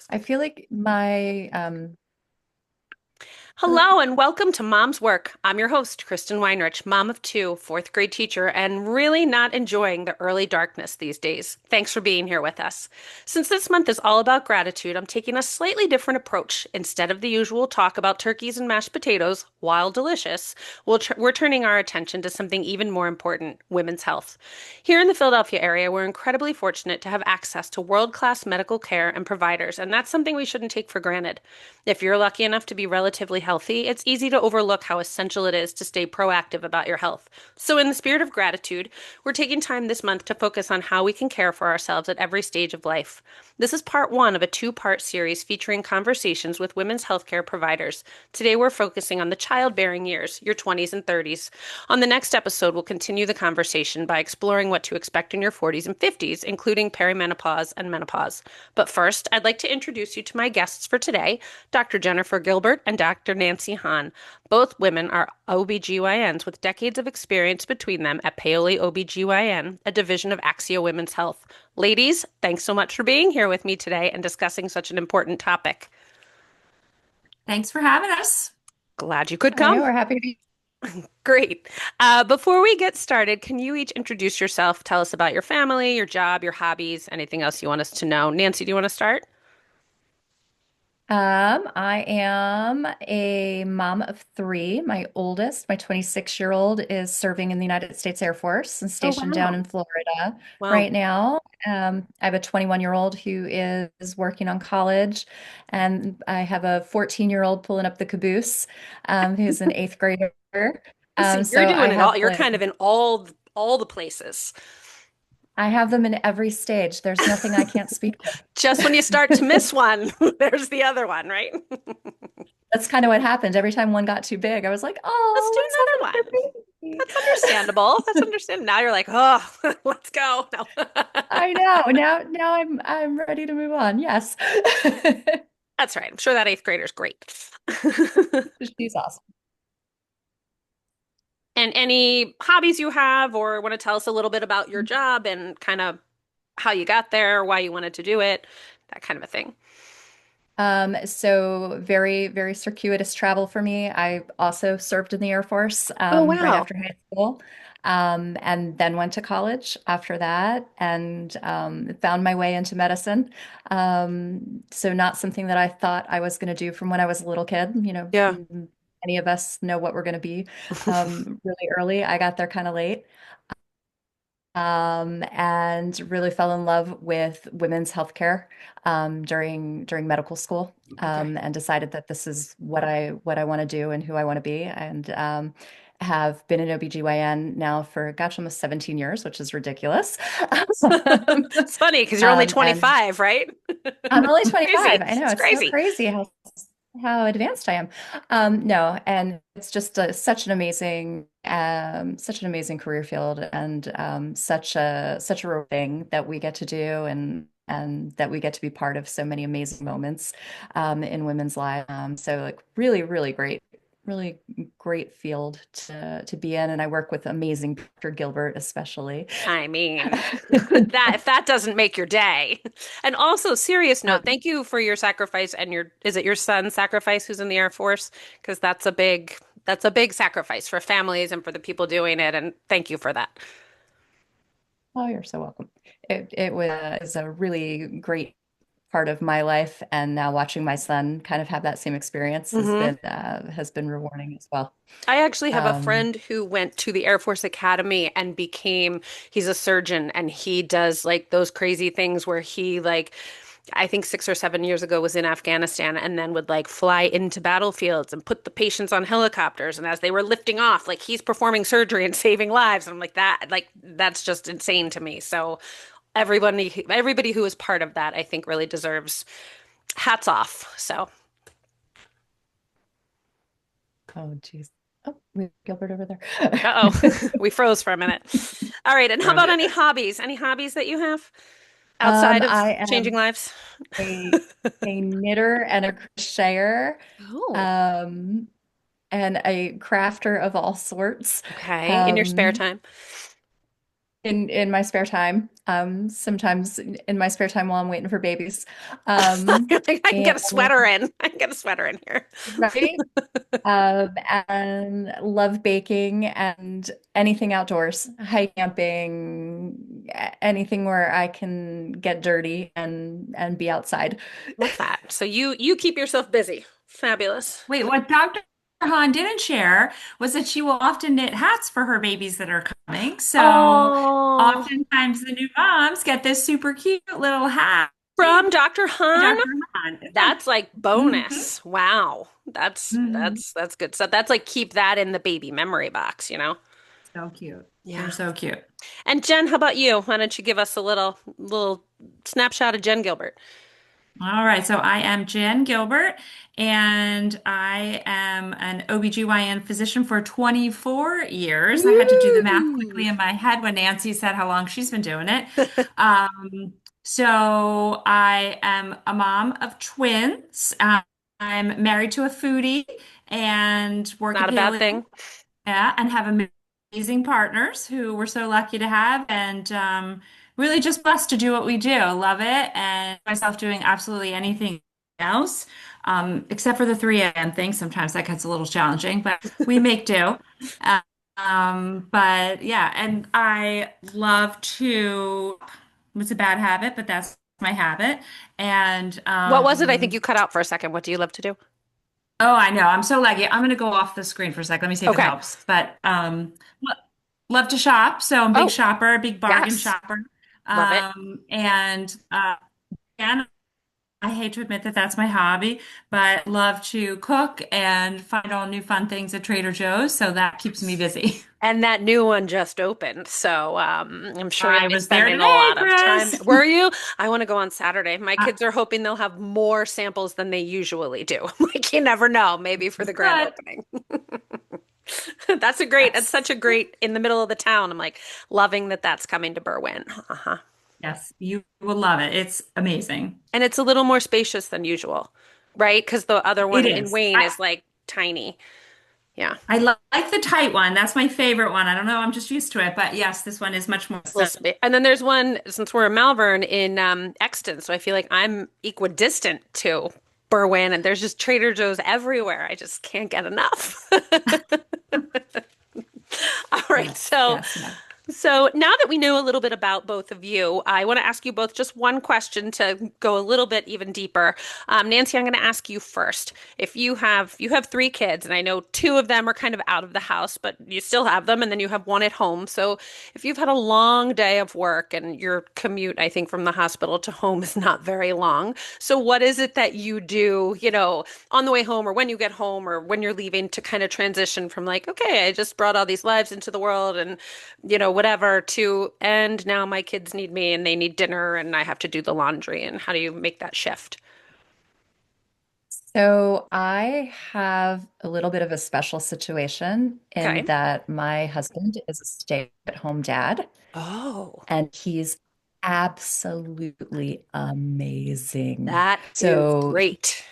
I feel like my Hello and welcome to Mom's Work. I'm your host, Kristin Weinrich, mom of two, fourth grade teacher, and really not enjoying the early darkness these days. Thanks for being here with us. Since this month is all about gratitude, I'm taking a slightly different approach. Instead of the usual talk about turkeys and mashed potatoes, while delicious, we're turning our attention to something even more important, women's health. Here in the Philadelphia area, we're incredibly fortunate to have access to world-class medical care and providers, and that's something we shouldn't take for granted. If you're lucky enough to be relatively healthy, it's easy to overlook how essential it is to stay proactive about your health. So, in the spirit of gratitude, we're taking time this month to focus on how we can care for ourselves at every stage of life. This is part one of a two-part series featuring conversations with women's healthcare providers. Today, we're focusing on the childbearing years, your 20s and 30s. On the next episode, we'll continue the conversation by exploring what to expect in your 40s and 50s, including perimenopause and menopause. But first, I'd like to introduce you to my guests for today. Dr. Jennifer Gilbert and Dr. Nancey Hahn. Both women are OBGYNs with decades of experience between them at Paoli OBGYN, a division of Axia Women's Health. Ladies, thanks so much for being here with me today and discussing such an important topic. Thanks for having us. Glad you could I know come. we're happy to be. Great. Before we get started, can you each introduce yourself? Tell us about your family, your job, your hobbies, anything else you want us to know. Nancy, do you want to start? I am a mom of three. My oldest, my 26-year-old, is serving in the United States Air Force and Oh, stationed down wow. in Florida Wow. right now. I have a 21-year-old who is working on college, and I have a 14-year-old pulling up the caboose, who's an eighth grader. So you're So doing it all. You're kind of in all the places. I have them in every stage. There's nothing I can't speak Just when you start to to. miss one, there's the other one, right? That's kind of what happened. Every time one got too big, I was like, Let's "Oh, do let's have another another one. baby." That's understandable. That's understandable. Now you're like, oh, let's go. No. I know. Now I'm ready to move on. Yes. That's right. I'm sure that eighth grader's great. She's awesome. And any hobbies you have, or want to tell us a little bit about your job and kind of how you got there, why you wanted to do it, that kind of a thing. So very, very circuitous travel for me. I also served in the Air Force Oh, right wow. after high school, and then went to college after that and found my way into medicine. So not something that I thought I was going to do from when I was a little kid. Yeah. Any of us know what we're going to be really early. I got there kind of late. And really fell in love with women's healthcare during medical school, Okay. and decided that this is what I want to do and who I want to be, and have been an OBGYN now for gosh almost 17 years, which is ridiculous. Um, It's funny because you're only and 25, right? I'm only It's 25. crazy. I know It's it's so crazy. crazy how advanced I am. No, and it's just such an amazing career field, and such a real thing that we get to do, and that we get to be part of so many amazing moments in women's lives. So like really great field to be in, and I work with amazing Dr. Gilbert especially. I mean, that if that doesn't make your day. And also, serious note, thank you for your sacrifice and is it your son's sacrifice who's in the Air Force? Because that's a big sacrifice for families and for the people doing it. And thank you for that. Oh, you're so welcome. It was a really great part of my life, and now watching my son kind of have that same experience Hmm. has been rewarding as well. I actually have a Um, friend who went to the Air Force Academy and he's a surgeon and he does like those crazy things where he like I think 6 or 7 years ago was in Afghanistan and then would like fly into battlefields and put the patients on helicopters. And as they were lifting off, like he's performing surgery and saving lives. And I'm like that's just insane to me. So everybody who is part of that, I think really deserves hats off. So, oh, geez. Oh, we have Gilbert over there. uh-oh, we froze for a minute. All right. And how about any hobbies? Any hobbies that you have outside of I changing am lives? a a knitter and a crocheter, Oh, um, and a crafter of all sorts. okay. In your spare Um, time. in my spare time. Sometimes in my spare time while I'm waiting for babies. I can And get a sweater in. I can get a sweater in here. right. And love baking and anything outdoors, hiking, camping, anything where I can get dirty and be outside. Love that. So you keep yourself busy. Fabulous. Wait, what Dr. Hahn didn't share was that she will often knit hats for her babies that are coming. So Oh, oftentimes the new moms get this super cute little hat from made Dr. by Hahn? Dr. Hahn. That's like Mhm, bonus. Wow. That's mhm. that's that's good. So that's like keep that in the baby memory box, you know? So cute. They're Yeah. so cute. And Jen, how about you? Why don't you give us a little snapshot of Jen Gilbert? All right, so I am Jen Gilbert, and I am an OBGYN physician for 24 years. I had to do the math Woo! quickly in my head when Nancy said how long she's been doing it. So I am a mom of twins. I'm married to a foodie and work Not at a bad Paleo. thing. Yeah, and have amazing partners who we're so lucky to have, and really just blessed to do what we do. Love it, and myself doing absolutely anything else, except for the 3 a.m. thing. Sometimes that gets a little challenging, but we make do. Uh, but yeah, and I love to. It's a bad habit, but that's my habit. And What was it? I think you cut out for a second. What do you love to do? oh, I know. I'm so laggy. I'm going to go off the screen for a sec. Let me see if it Okay. helps. But love to shop. So I'm a big Oh, shopper, big bargain yes. shopper. Love it. And again, I hate to admit that that's my hobby, but love to cook and find all new fun things at Trader Joe's. So that keeps me busy. And that new one just opened, so I'm sure you'll I be was there spending a today, lot of time there. Chris. Were you? I want to go on Saturday. My Uh, kids are hoping they'll have more samples than they usually do. Like you never know, maybe for the grand good. opening. That's Yes. such a great in the middle of the town. I'm like loving that that's coming to Berwyn. Uh-huh. Yes. You will love it. It's amazing. And it's a little more spacious than usual, right? Because the other It one in is. Wayne is like tiny. Yeah. Like the tight one. That's my favorite one. I don't know. I'm just used to it. But yes, this one is much more. And then there's one since we're in Malvern in Exton, so I feel like I'm equidistant to Berwyn, and there's just Trader Joe's everywhere. I just can't get enough. All right, Yes, so yes, yes. so now that we know a little bit about both of you, I want to ask you both just one question to go a little bit even deeper. Nancy, I'm going to ask you first. If you have three kids, and I know two of them are kind of out of the house, but you still have them, and then you have one at home. So if you've had a long day of work and your commute, I think from the hospital to home is not very long. So what is it that you do, on the way home or when you get home or when you're leaving to kind of transition from like, okay, I just brought all these lives into the world and whatever to, and now my kids need me and they need dinner and I have to do the laundry. And how do you make that shift? So I have a little bit of a special situation in Okay. that my husband is a stay-at-home dad, Oh, and he's absolutely amazing. that is So great.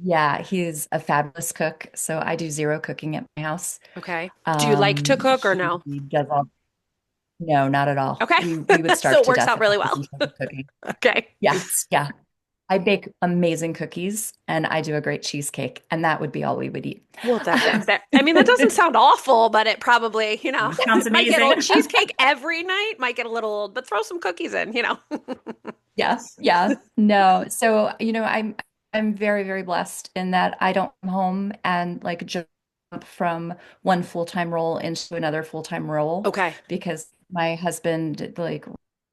yeah, he's a fabulous cook. So I do zero cooking at my house. Okay. Do you like to cook or He no? does all, no, not at all. Okay. We would So starve it to works death out if really he was well. in charge of cooking. Okay. Yes, yeah. I bake amazing cookies and I do a great cheesecake, and that would be all we would eat. Well, I mean, that doesn't sound awful, but it probably, Sounds might get old. amazing. Cheesecake every night might get a little old, but throw some cookies in. Yeah, yeah. No. So, I'm very, very blessed in that I don't come home and like jump from one full-time role into another full-time role Okay. because my husband like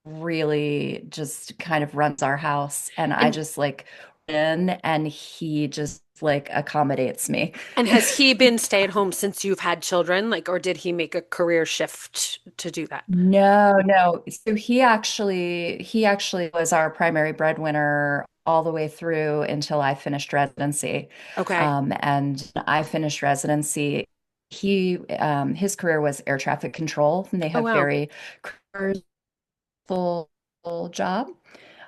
really just kind of runs our house and I And just like in and he just like accommodates me. and has he been stay at home since you've had children? Like, or did he make a career shift to do that? No, no. So he actually was our primary breadwinner all the way through until I finished residency. Okay. And I finished residency. His career was air traffic control, and they Oh, have wow. very full job.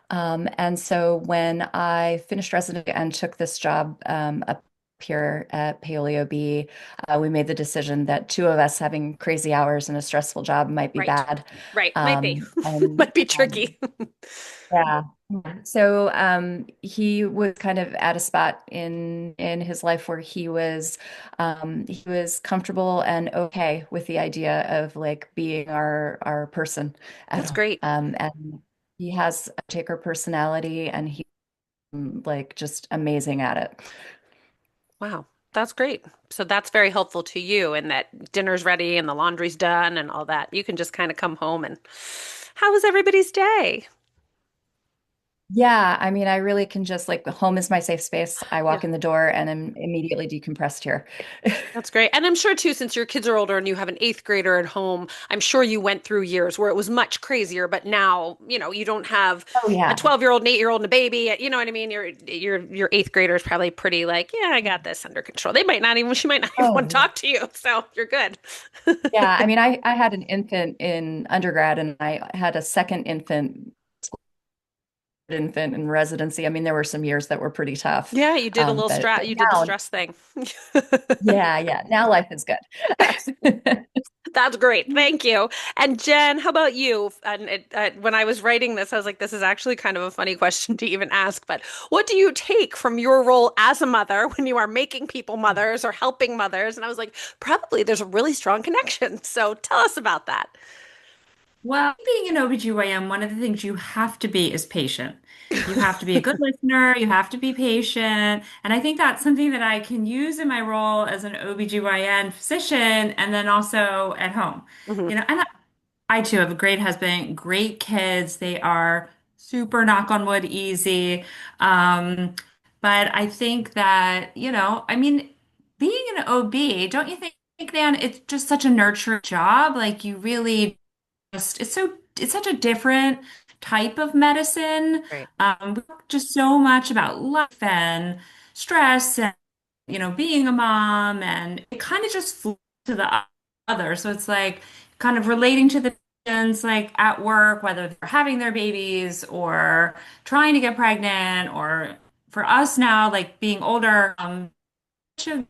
And so when I finished residency and took this job up here at Paoli OB, we made the decision that two of us having crazy hours and a stressful job might be Right. bad. Right. Might be. And Might be tricky. yeah. So he was kind of at a spot in his life where he was comfortable and okay with the idea of like being our person at That's home. great. And he has a taker personality and he like just amazing at it. Wow. That's great. So that's very helpful to you and that dinner's ready and the laundry's done and all that. You can just kind of come home and how was everybody's day? Yeah, I mean, I really can just like home is my safe space. I Yeah. walk in the door and I'm immediately decompressed here. That's great. And I'm sure too, since your kids are older and you have an eighth grader at home, I'm sure you went through years where it was much crazier, but now, you don't have Oh a yeah. 12-year-old, an 8-year-old, and a baby. You know what I mean? Your eighth grader is probably pretty like, yeah, I got this under control. She might not even Oh want to yeah. talk to you. So you're good. Yeah, I mean, I had an infant in undergrad and I had a second infant in residency. I mean, there were some years that were pretty tough. Yeah, you did a little But you did the now, stress thing. yeah, now life is That's good. That's great. Thank you. And Jen, how about you? And when I was writing this, I was like, this is actually kind of a funny question to even ask, but what do you take from your role as a mother when you are making people mothers or helping mothers? And I was like, probably there's a really strong connection. So tell us about that. Well, being an OBGYN, one of the things you have to be is patient. You have to be a good listener, you have to be patient. And I think that's something that I can use in my role as an OBGYN physician and then also at home. Hmm. And I too have a great husband, great kids. They are super knock on wood easy. Um, but I think that, I mean, being an OB, don't you think, Dan, it's just such a nurturing job? Like you really just it's such a different type of medicine. Right. We talk just so much about life and stress and being a mom and it kind of just flows to the other. So it's like kind of relating to the patients like at work, whether they're having their babies or trying to get pregnant or for us now, like being older, such a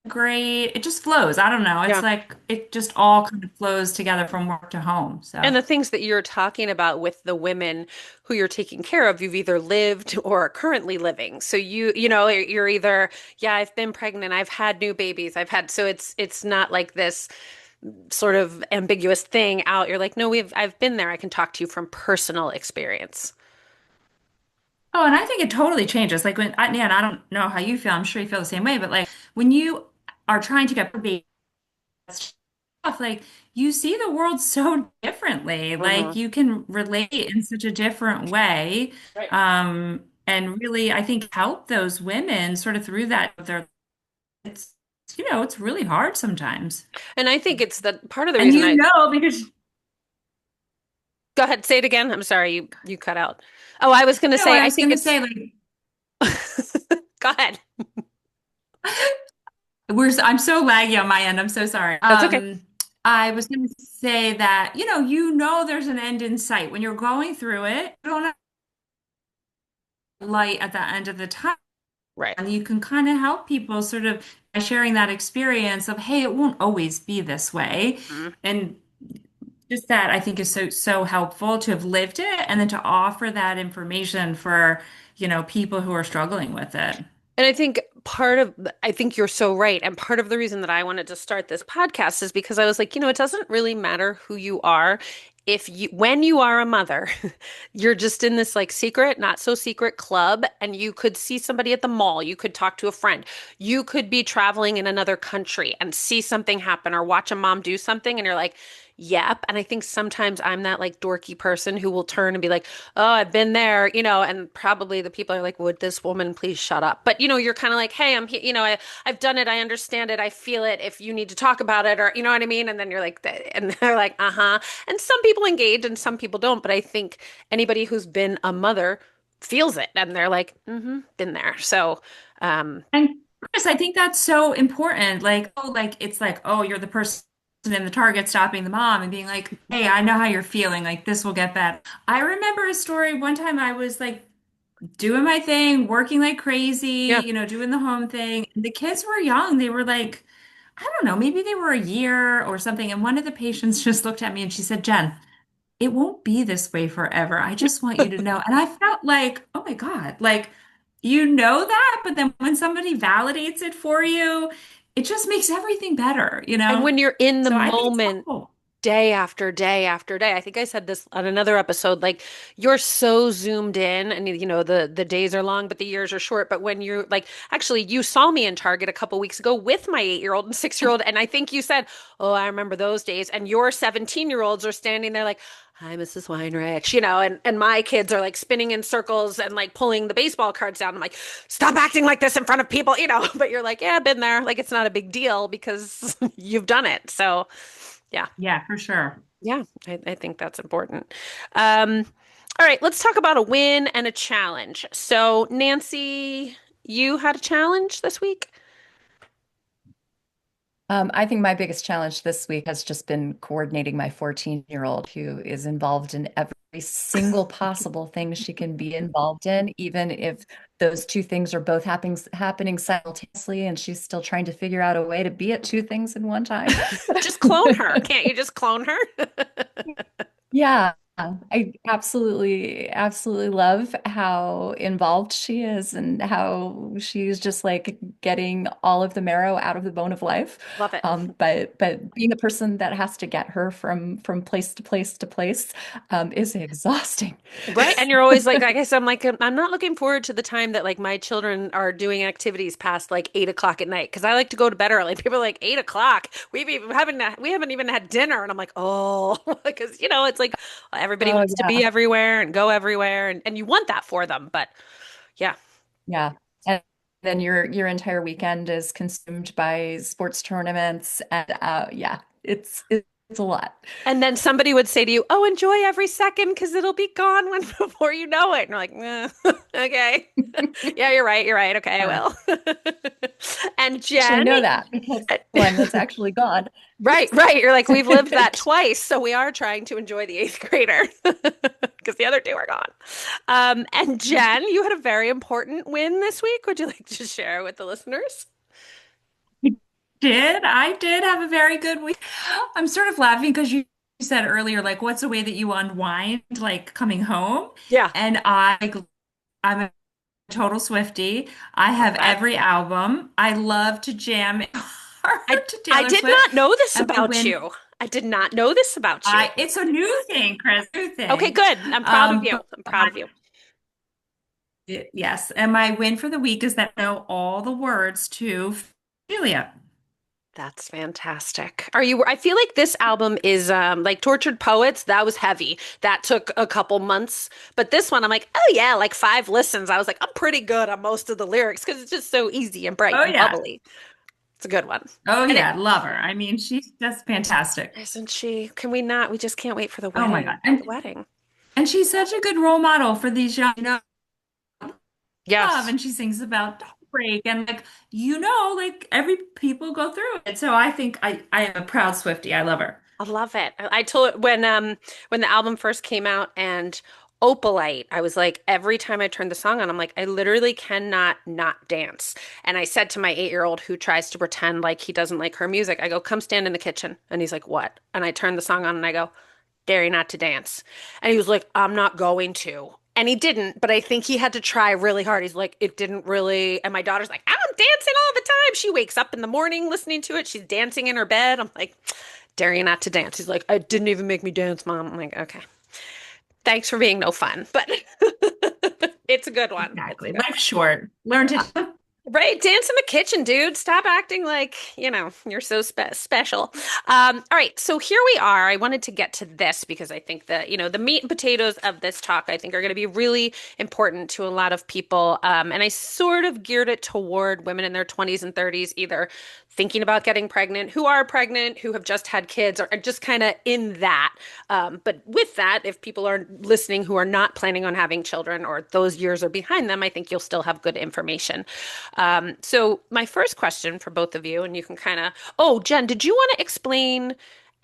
great, it just flows. I don't know. It's Yeah. like it just all kind of flows together from work to home. And So. the things that you're talking about with the women who you're taking care of, you've either lived or are currently living. So you're either, yeah, I've been pregnant, I've had new babies, so it's not like this sort of ambiguous thing out. You're like, no, I've been there. I can talk to you from personal experience. Oh, and I think it totally changes. Like Dan, I don't know how you feel. I'm sure you feel the same way, but like when you are trying to get baby stuff, like you see the world so differently. Like Hmm. you can relate in such a different way. Right. And really, I think help those women sort of through that. It's, it's really hard sometimes. And I think it's the part of the And reason because go ahead, say it again. I'm sorry, you cut out. Oh, I was going to no, say, I I was think going to it's, say like go ahead. I'm so laggy on my end. I'm so sorry. That's okay. I was going to say that, there's an end in sight. When you're going through it, you don't have light at the end of the tunnel. Right. And you can kind of help people sort of by sharing that experience of, hey, it won't always be this way. Mhm. And just that I think is so helpful to have lived it and then to offer that information for, people who are struggling with it. And I think you're so right. And part of the reason that I wanted to start this podcast is because I was like, it doesn't really matter who you are. When you are a mother, you're just in this like secret, not so secret club, and you could see somebody at the mall. You could talk to a friend. You could be traveling in another country and see something happen or watch a mom do something, and you're like, yep. And I think sometimes I'm that like dorky person who will turn and be like, oh, I've been there, and probably the people are like, would this woman please shut up? But you're kind of like, hey, I'm here, I've done it, I understand it, I feel it. If you need to talk about it, or you know what I mean? And then you're like, and they're like, uh-huh. And some people engage and some people don't. But I think anybody who's been a mother feels it, and they're like, mm-hmm, been there. So, And Chris, I think that's so important. Like, it's like, oh, you're the person in the Target stopping the mom and being like, hey, I know how you're feeling. Like, this will get better. I remember a story one time I was like doing my thing, working like crazy, Yeah. doing the home thing. The kids were young. They were like, I don't know, maybe they were a year or something. And one of the patients just looked at me and she said, Jen, it won't be this way forever. I just want you to know. And I felt like, oh my God, like, that, but then when somebody validates it for you, it just makes everything better, you And know? when you're in the So I think it's moment, helpful. day after day after day. I think I said this on another episode, like you're so zoomed in and the days are long, but the years are short. But when you're like, actually, you saw me in Target a couple weeks ago with my 8-year-old and 6-year-old, and I think you said, "Oh, I remember those days." And your 17-year-olds are standing there like, "Hi, Mrs. Weinrich," and my kids are like spinning in circles and like pulling the baseball cards down. I'm like, "Stop acting like this in front of people," but you're like, "Yeah, I've been there." Like it's not a big deal because you've done it. So, yeah. Yeah, for sure. Yeah, I think that's important. Um, all right, let's talk about a win and a challenge. So, Nancey, you had a challenge this week? I think my biggest challenge this week has just been coordinating my 14-year-old who is involved in every single possible thing she can be involved in, even if those two things are both happening simultaneously, and she's still trying to figure out a way to be at two things in one time. Just clone her. Can't you just clone her? Yeah, I absolutely love how involved she is and how she's just like getting all of the marrow out of the bone of life. Love it. But being the person that has to get her from place to place to place is exhausting. Right. And you're always like, I guess I'm like, I'm not looking forward to the time that like my children are doing activities past like 8 o'clock at night because I like to go to bed early. People are like 8 o'clock. We haven't even had dinner, and I'm like, oh, because it's like everybody Oh wants to be yeah, everywhere and go everywhere, and you want that for them, but yeah. yeah. And then your entire weekend is consumed by sports tournaments and yeah, it's a lot. And then somebody would say to you, "Oh, enjoy every second because it'll be gone when before you know it." And you're like, okay, yeah, you're right. You're right. Okay, I Yeah. will." And Actually Jen, know that because one that's actually gone. right, right. You're like, we've lived that twice, so we are trying to enjoy the eighth grader because the other two are gone. And Jen, you had a very important win this week. Would you like to share with the listeners? I did have a very good week. I'm sort of laughing because you said earlier, like, what's a way that you unwind, like coming home? Yeah, And I'm a total Swiftie. I love have that. every album. I love to jam I hard to I Taylor did Swift. not know this And my about win, you. I did not know this about you. it's a new thing, Chris, new Okay, thing. good. I'm proud of you. But I'm proud of you. yes, and my win for the week is that I know all the words to Julia. That's fantastic. Are you, I feel like this album is like Tortured Poets, that was heavy. That took a couple months. But this one, I'm like, oh yeah, like 5 listens. I was like, I'm pretty good on most of the lyrics because it's just so easy and bright Oh and yeah. bubbly. It's a good one. Oh And it yeah, love her. I mean, she's just fantastic. isn't she? Can we not? We just can't wait for the Oh my wedding. God. The And wedding. and she's such a good role model for these young, love, Yes. and she sings about heartbreak and like every people go through it. So I think I am a proud Swiftie. I love her. I love it. I told when the album first came out and Opalite, I was like every time I turned the song on, I'm like I literally cannot not dance. And I said to my 8-year-old who tries to pretend like he doesn't like her music, I go, "Come stand in the kitchen." And he's like, "What?" And I turned the song on and I go, "Dare you not to dance?" And he was like, "I'm not going to." And he didn't, but I think he had to try really hard. He's like, "It didn't really." And my daughter's like, "I'm dancing all the time." She wakes up in the morning listening to it. She's dancing in her bed. I'm like, "Dare you not to dance?" He's like, "I didn't even make me dance, Mom." I'm like, "Okay. Thanks for being no fun." But it's a good one. It's a Exactly. good Life's short. Learn to. Right, dance in the kitchen, dude. Stop acting like, you're so special. All right, so here we are. I wanted to get to this because I think that, the meat and potatoes of this talk, I think, are going to be really important to a lot of people. And I sort of geared it toward women in their 20s and 30s, either thinking about getting pregnant, who are pregnant, who have just had kids, or just kind of in that. But with that, if people are listening who are not planning on having children or those years are behind them, I think you'll still have good information. So my first question for both of you, and you can kind of, oh, Jen, did you want to explain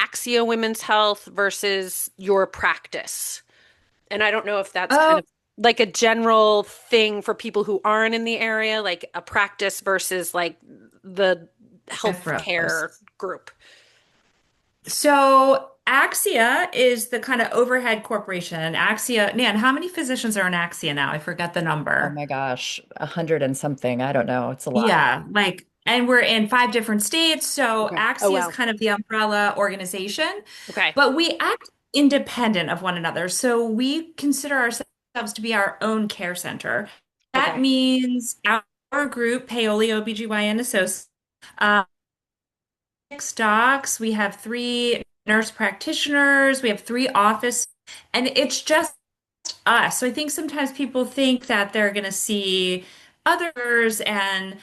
Axia Women's Health versus your practice? And I don't know if that's kind Oh, of like a general thing for people who aren't in the area, like a practice versus like the I healthcare froze. group? So Axia is the kind of overhead corporation. Axia, Nan, how many physicians are in Axia now? I forget the Oh number. my gosh, 100 and something. I don't know. It's a lot. Yeah, and we're in 5 different states. So Okay. Oh, Axia is wow. kind of the umbrella organization, Okay. but we act independent of one another. So we consider ourselves to be our own care center. That Okay. means our group, Paoli OBGYN Associates, uh, 6 docs, we have 3 nurse practitioners, we have 3 office, and it's just us. So I think sometimes people think that they're going to see others, and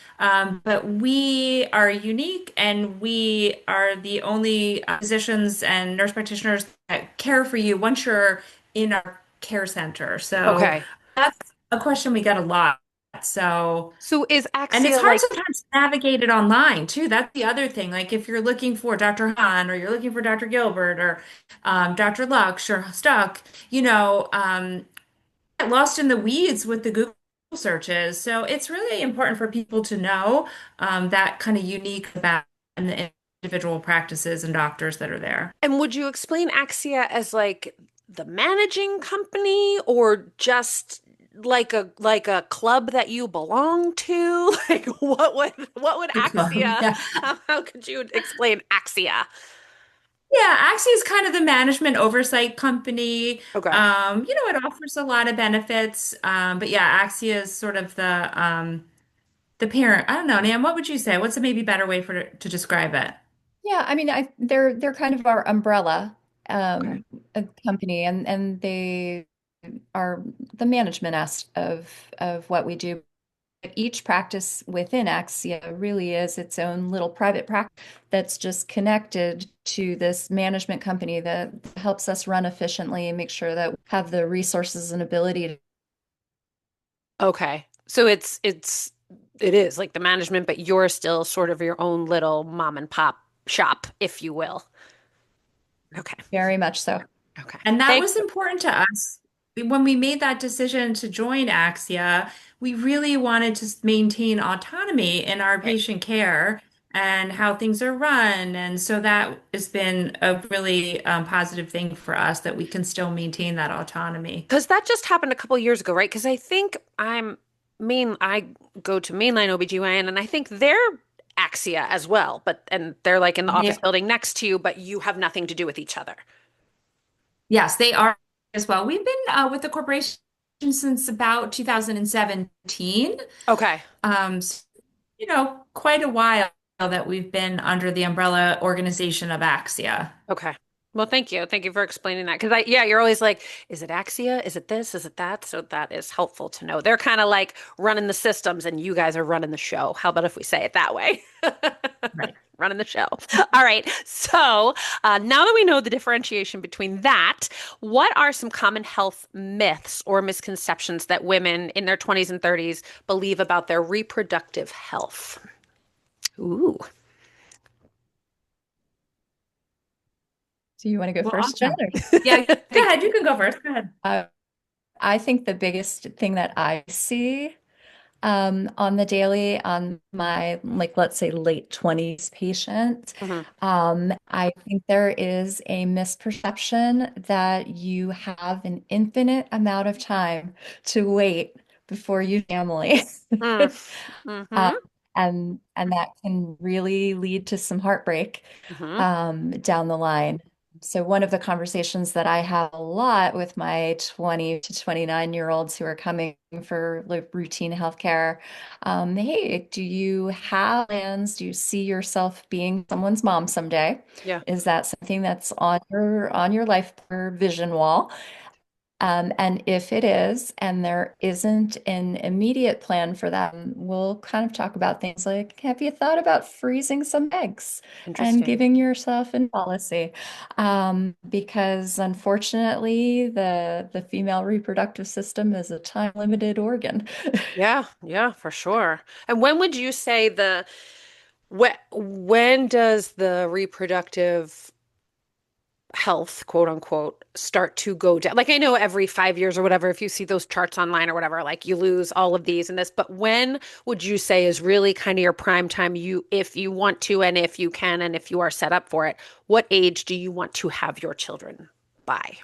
but we are unique, and we are the only physicians and nurse practitioners that care for you once you're in our care center. So Okay. that's a question we get a lot. So. So is And it's Axia hard like, sometimes to navigate it online too. That's the other thing. Like if you're looking for Dr. Hahn or you're looking for Dr. Gilbert or Dr. Lux or Stuck, get lost in the weeds with the Google searches. So it's really important for people to know that kind of unique about and the individual practices and doctors that are there. and would you explain Axia as like the managing company or just like a club that you belong to? Like what would Axia, Yeah. how could you explain Axia? Yeah, Axie is kind of the management oversight company. Okay. It offers a lot of benefits. But yeah, Axia is sort of the parent. I don't know, Nan, what would you say? What's a maybe better way to describe it? Yeah, I mean, they're kind of our umbrella Okay. um, company, and they are the management of what we do. Each practice within Axia really is its own little private practice that's just connected to this management company that helps us run efficiently and make sure that we have the resources and ability to. Okay. So it is like the management, but you're still sort of your own little mom and pop shop, if you will. Okay. Very much so. Okay. And that Thank was important to us. When we made that decision to join Axia, we really wanted to maintain autonomy in our Right. patient care and how things are run. And so that has been a really positive thing for us that we can still maintain that autonomy. Because that just happened a couple years ago, right? Because I think I go to mainline OBGYN and I think they're Axia as well, but and they're like in the office They, building next to you, but you have nothing to do with each other. yes, they are as well. We've been with the corporation since about 2017. Okay. So, quite a while that we've been under the umbrella organization of Axia. Okay. Well, thank you. Thank you for explaining that. Because yeah, you're always like, is it Axia? Is it this? Is it that? So that is helpful to know. They're kind of like running the systems and you guys are running the show. How about if we say it that way? Right. Running the show. All right. So now that we know the differentiation between that, what are some common health myths or misconceptions that women in their 20s and 30s believe about their reproductive health? Ooh. Do you want to go Well, first, Jen? awesome. Yeah, go Thank ahead. You can go first. Go ahead. Uh, I think the biggest thing that I see on the daily on my, like, let's say late 20s patient, you. I think there is a misperception that you have an infinite amount of time to wait before you family. Mm. Um, Hmm. and that can really lead to some heartbreak Hmm. down the line. So one of the conversations that I have a lot with my 20 to 29-year-olds who are coming for like routine healthcare, hey, do you have plans? Do you see yourself being someone's mom someday? Yeah, Is that something that's on your life or vision wall? And if it is, and there isn't an immediate plan for that, we'll kind of talk about things like, have you thought about freezing some eggs and interesting. giving yourself a policy? Because unfortunately, the female reproductive system is a time-limited organ. Yeah, yeah, for sure. And when would you say when does the reproductive health, quote unquote, start to go down? Like I know every 5 years or whatever, if you see those charts online or whatever, like you lose all of these and this, but when would you say is really kind of your prime time you, if you want to, and if you can, and if you are set up for it, what age do you want to have your children by?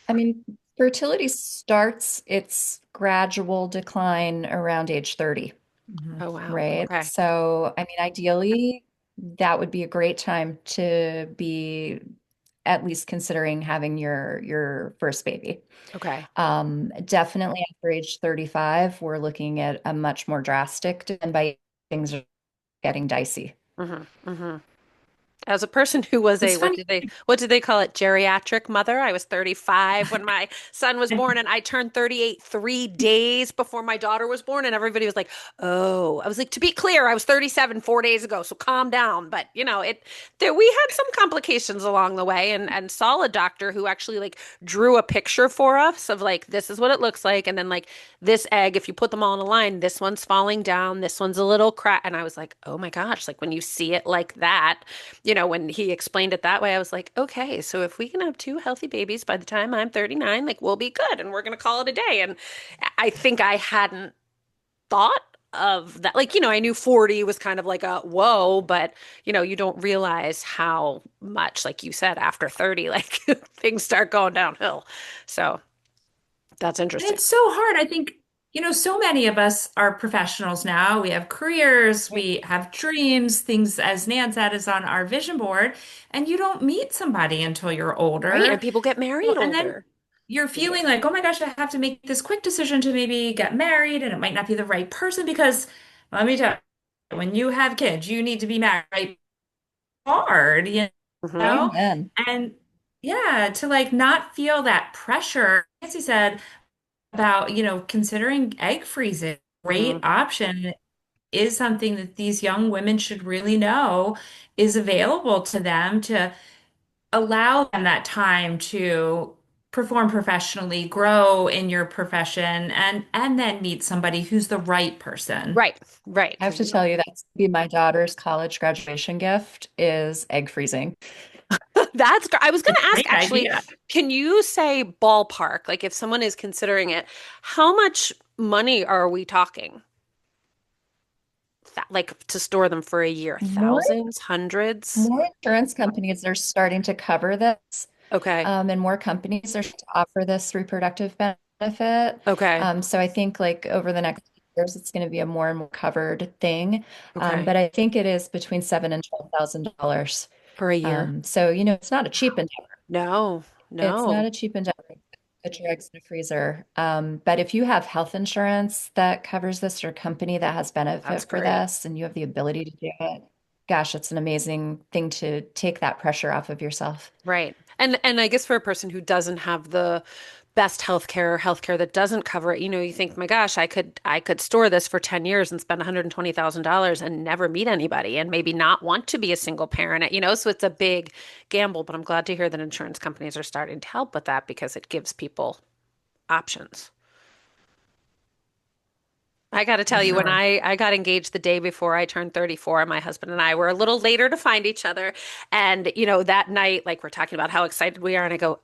I mean, fertility starts its gradual decline around age 30, Mhm. Oh, wow. right? Okay. So, I mean, ideally, that would be a great time to be at least considering having your first baby. Okay. Definitely after age 35, we're looking at a much more drastic, and by things are getting dicey. Mm-hmm. As a person who was a It's funny. what did they call it? Geriatric mother. I was 35 when my son was born and I turned 38 3 days before my daughter was born and everybody was like, "Oh." I was like, "To be clear, I was 37 4 days ago, so calm down." But, we had some complications along the way and saw a doctor who actually like drew a picture for us of like this is what it looks like and then like this egg if you put them all in a line, this one's falling down, this one's a little crack and I was like, "Oh my gosh," like when you see it like that, when he explained it that way, I was like, okay, so if we can have two healthy babies by the time I'm 39, like we'll be good and we're going to call it a day. And I think I hadn't thought of that. Like, I knew 40 was kind of like a whoa, but you don't realize how much, like you said, after 30, like things start going downhill. So that's And interesting. it's so hard. I think, so many of us are professionals now. We have careers, we have dreams, things, as Nan said, is on our vision board, and you don't meet somebody until you're Right. And older. people get Well, married and then older. you're feeling like, oh my gosh, I have to make this quick decision to maybe get married, and it might not be the right person because let me tell you, when you have kids, you need to be married right? Hard, Hmm. know? Amen. And yeah, to like not feel that pressure. Nancy said about, considering egg freezing, Hmm. great option is something that these young women should really know is available to them to allow them that time to perform professionally, grow in your profession, and then meet somebody who's the right person. Right. Right. I have to tell you, that's be my daughter's college graduation gift is egg freezing. I was going It's to a ask great actually, idea. can you say ballpark? Like if someone is considering it, how much money are we talking? Like to store them for a year? More Thousands, hundreds? more insurance companies are starting to cover this, Okay. and more companies are starting to offer this reproductive benefit. Okay. So I think like over the next years, it's going to be a more and more covered thing. Okay. But I think it is between seven and $12,000. For a year? So it's not a cheap endeavor. No. It's not No. a cheap endeavor to put your eggs in a freezer. But if you have health insurance that covers this or a company that has That's benefit for great. this and you have the ability to do it, gosh, it's an amazing thing to take that pressure off of yourself. Right. And I guess for a person who doesn't have the best healthcare that doesn't cover it, you think, my gosh, I could store this for 10 years and spend $120,000 and never meet anybody and maybe not want to be a single parent, so it's a big gamble, but I'm glad to hear that insurance companies are starting to help with that because it gives people options. I got to For tell you, when sure. I got engaged the day before I turned 34, my husband and I were a little later to find each other. And, that night, like we're talking about how excited we are. And I go,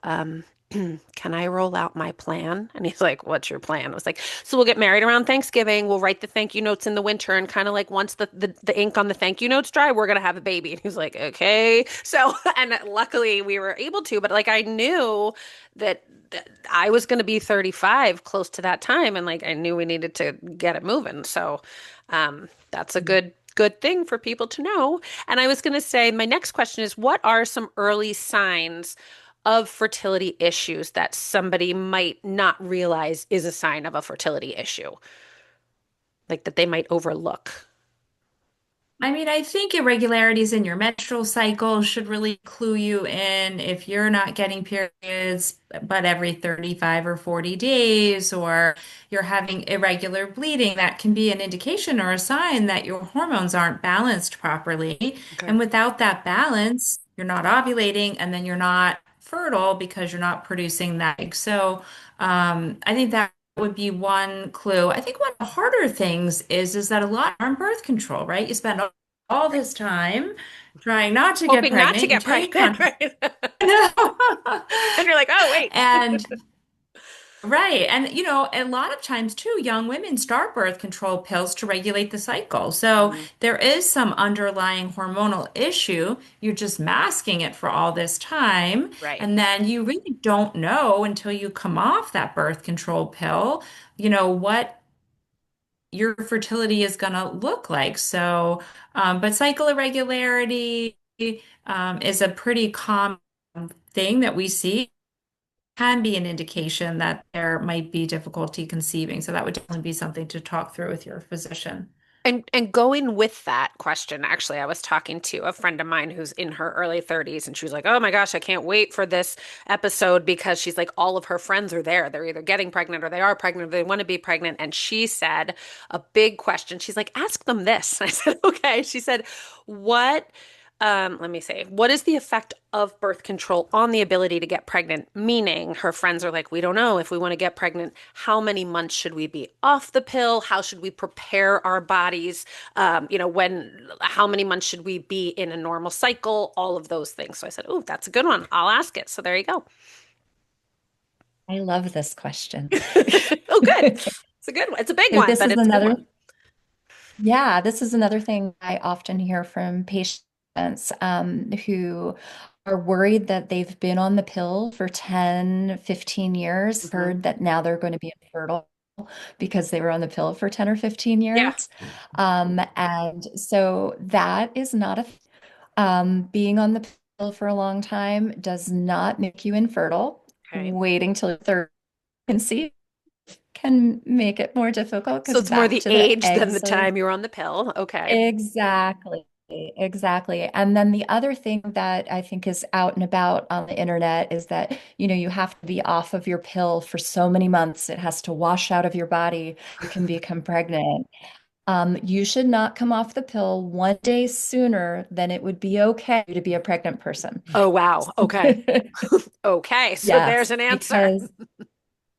can I roll out my plan? And he's like, what's your plan? I was like, so we'll get married around Thanksgiving. We'll write the thank you notes in the winter. And kind of like once the ink on the thank you notes dry, we're going to have a baby. And he's like, okay. So, and luckily we were able to, but like I knew that I was going to be 35 close to that time. And like I knew we needed to get it moving. So, that's a good thing for people to know. And I was going to say, my next question is, what are some early signs of fertility issues that somebody might not realize is a sign of a fertility issue, like that they might overlook? I mean, I think irregularities in your menstrual cycle should really clue you in if you're not getting periods, but every 35 or 40 days, or you're having irregular bleeding, that can be an indication or a sign that your hormones aren't balanced properly. Okay. And without that balance, you're not ovulating and then you're not fertile because you're not producing that egg. So, I think that would be one clue. I think one of the harder things is that a lot are on birth control, right? You spend all this time trying not to get Hoping not to pregnant get until you pregnant, contract. right? And you're like, oh, wait. And right. And, a lot of times too, young women start birth control pills to regulate the cycle. So Mm, there is some underlying hormonal issue. You're just masking it for all this time. right. And then you really don't know until you come off that birth control pill, what your fertility is going to look like. So, but cycle irregularity, is a pretty common thing that we see, can be an indication that there might be difficulty conceiving. So that would definitely be something to talk through with your physician. And going with that question, actually, I was talking to a friend of mine who's in her early 30s, and she was like, "Oh my gosh, I can't wait for this episode," because she's like, all of her friends are there. They're either getting pregnant or they are pregnant or they want to be pregnant. And she said a big question. She's like, "Ask them this." I said, "Okay." She said, "What?" Let me say, what is the effect of birth control on the ability to get pregnant? Meaning, her friends are like, we don't know if we want to get pregnant. How many months should we be off the pill? How should we prepare our bodies? How many months should we be in a normal cycle? All of those things. So I said, oh, that's a good one. I'll ask it. So there you go. I love this question. Oh, good. It's a good one. It's a big So one, this but is it's a good another, one. yeah, this is another thing I often hear from patients who are worried that they've been on the pill for 10, 15 years, Hmm. heard that now they're going to be infertile because they were on the pill for 10 or 15 Yeah. years. And so that is not being on the pill for a long time does not make you infertile. Okay. Waiting till you're 30 to conceive can make it more difficult So because it's more back the to the age than the eggs of time you're on the pill. Okay. exactly. Exactly. And then the other thing that I think is out and about on the internet is that, you have to be off of your pill for so many months. It has to wash out of your body. You can become pregnant. You should not come off the pill one day sooner than it would be okay to be a pregnant person. Oh, wow. Okay. Okay. So there's Yes, an answer. because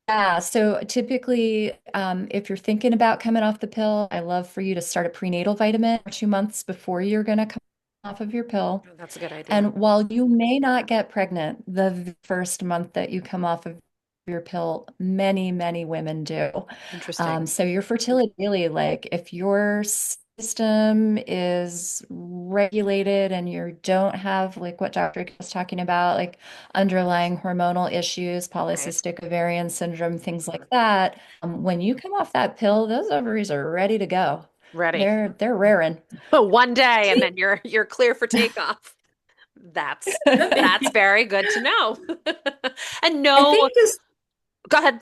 yeah, so typically, if you're thinking about coming off the pill, I love for you to start a prenatal vitamin 2 months before you're going to come off of your pill. Oh, that's a good idea. And while you may not get pregnant first month that you come off of your pill, many, many women do. Interesting. So your fertility really, like if your system is regulated and you don't have like what Dr. was talking about, like underlying hormonal issues, Right. polycystic ovarian syndrome, things like that, when you come off that pill, those ovaries are ready to go. Ready. They're raring. One day and then you're clear for takeoff. That's that's very good to know. And I no, think this go ahead.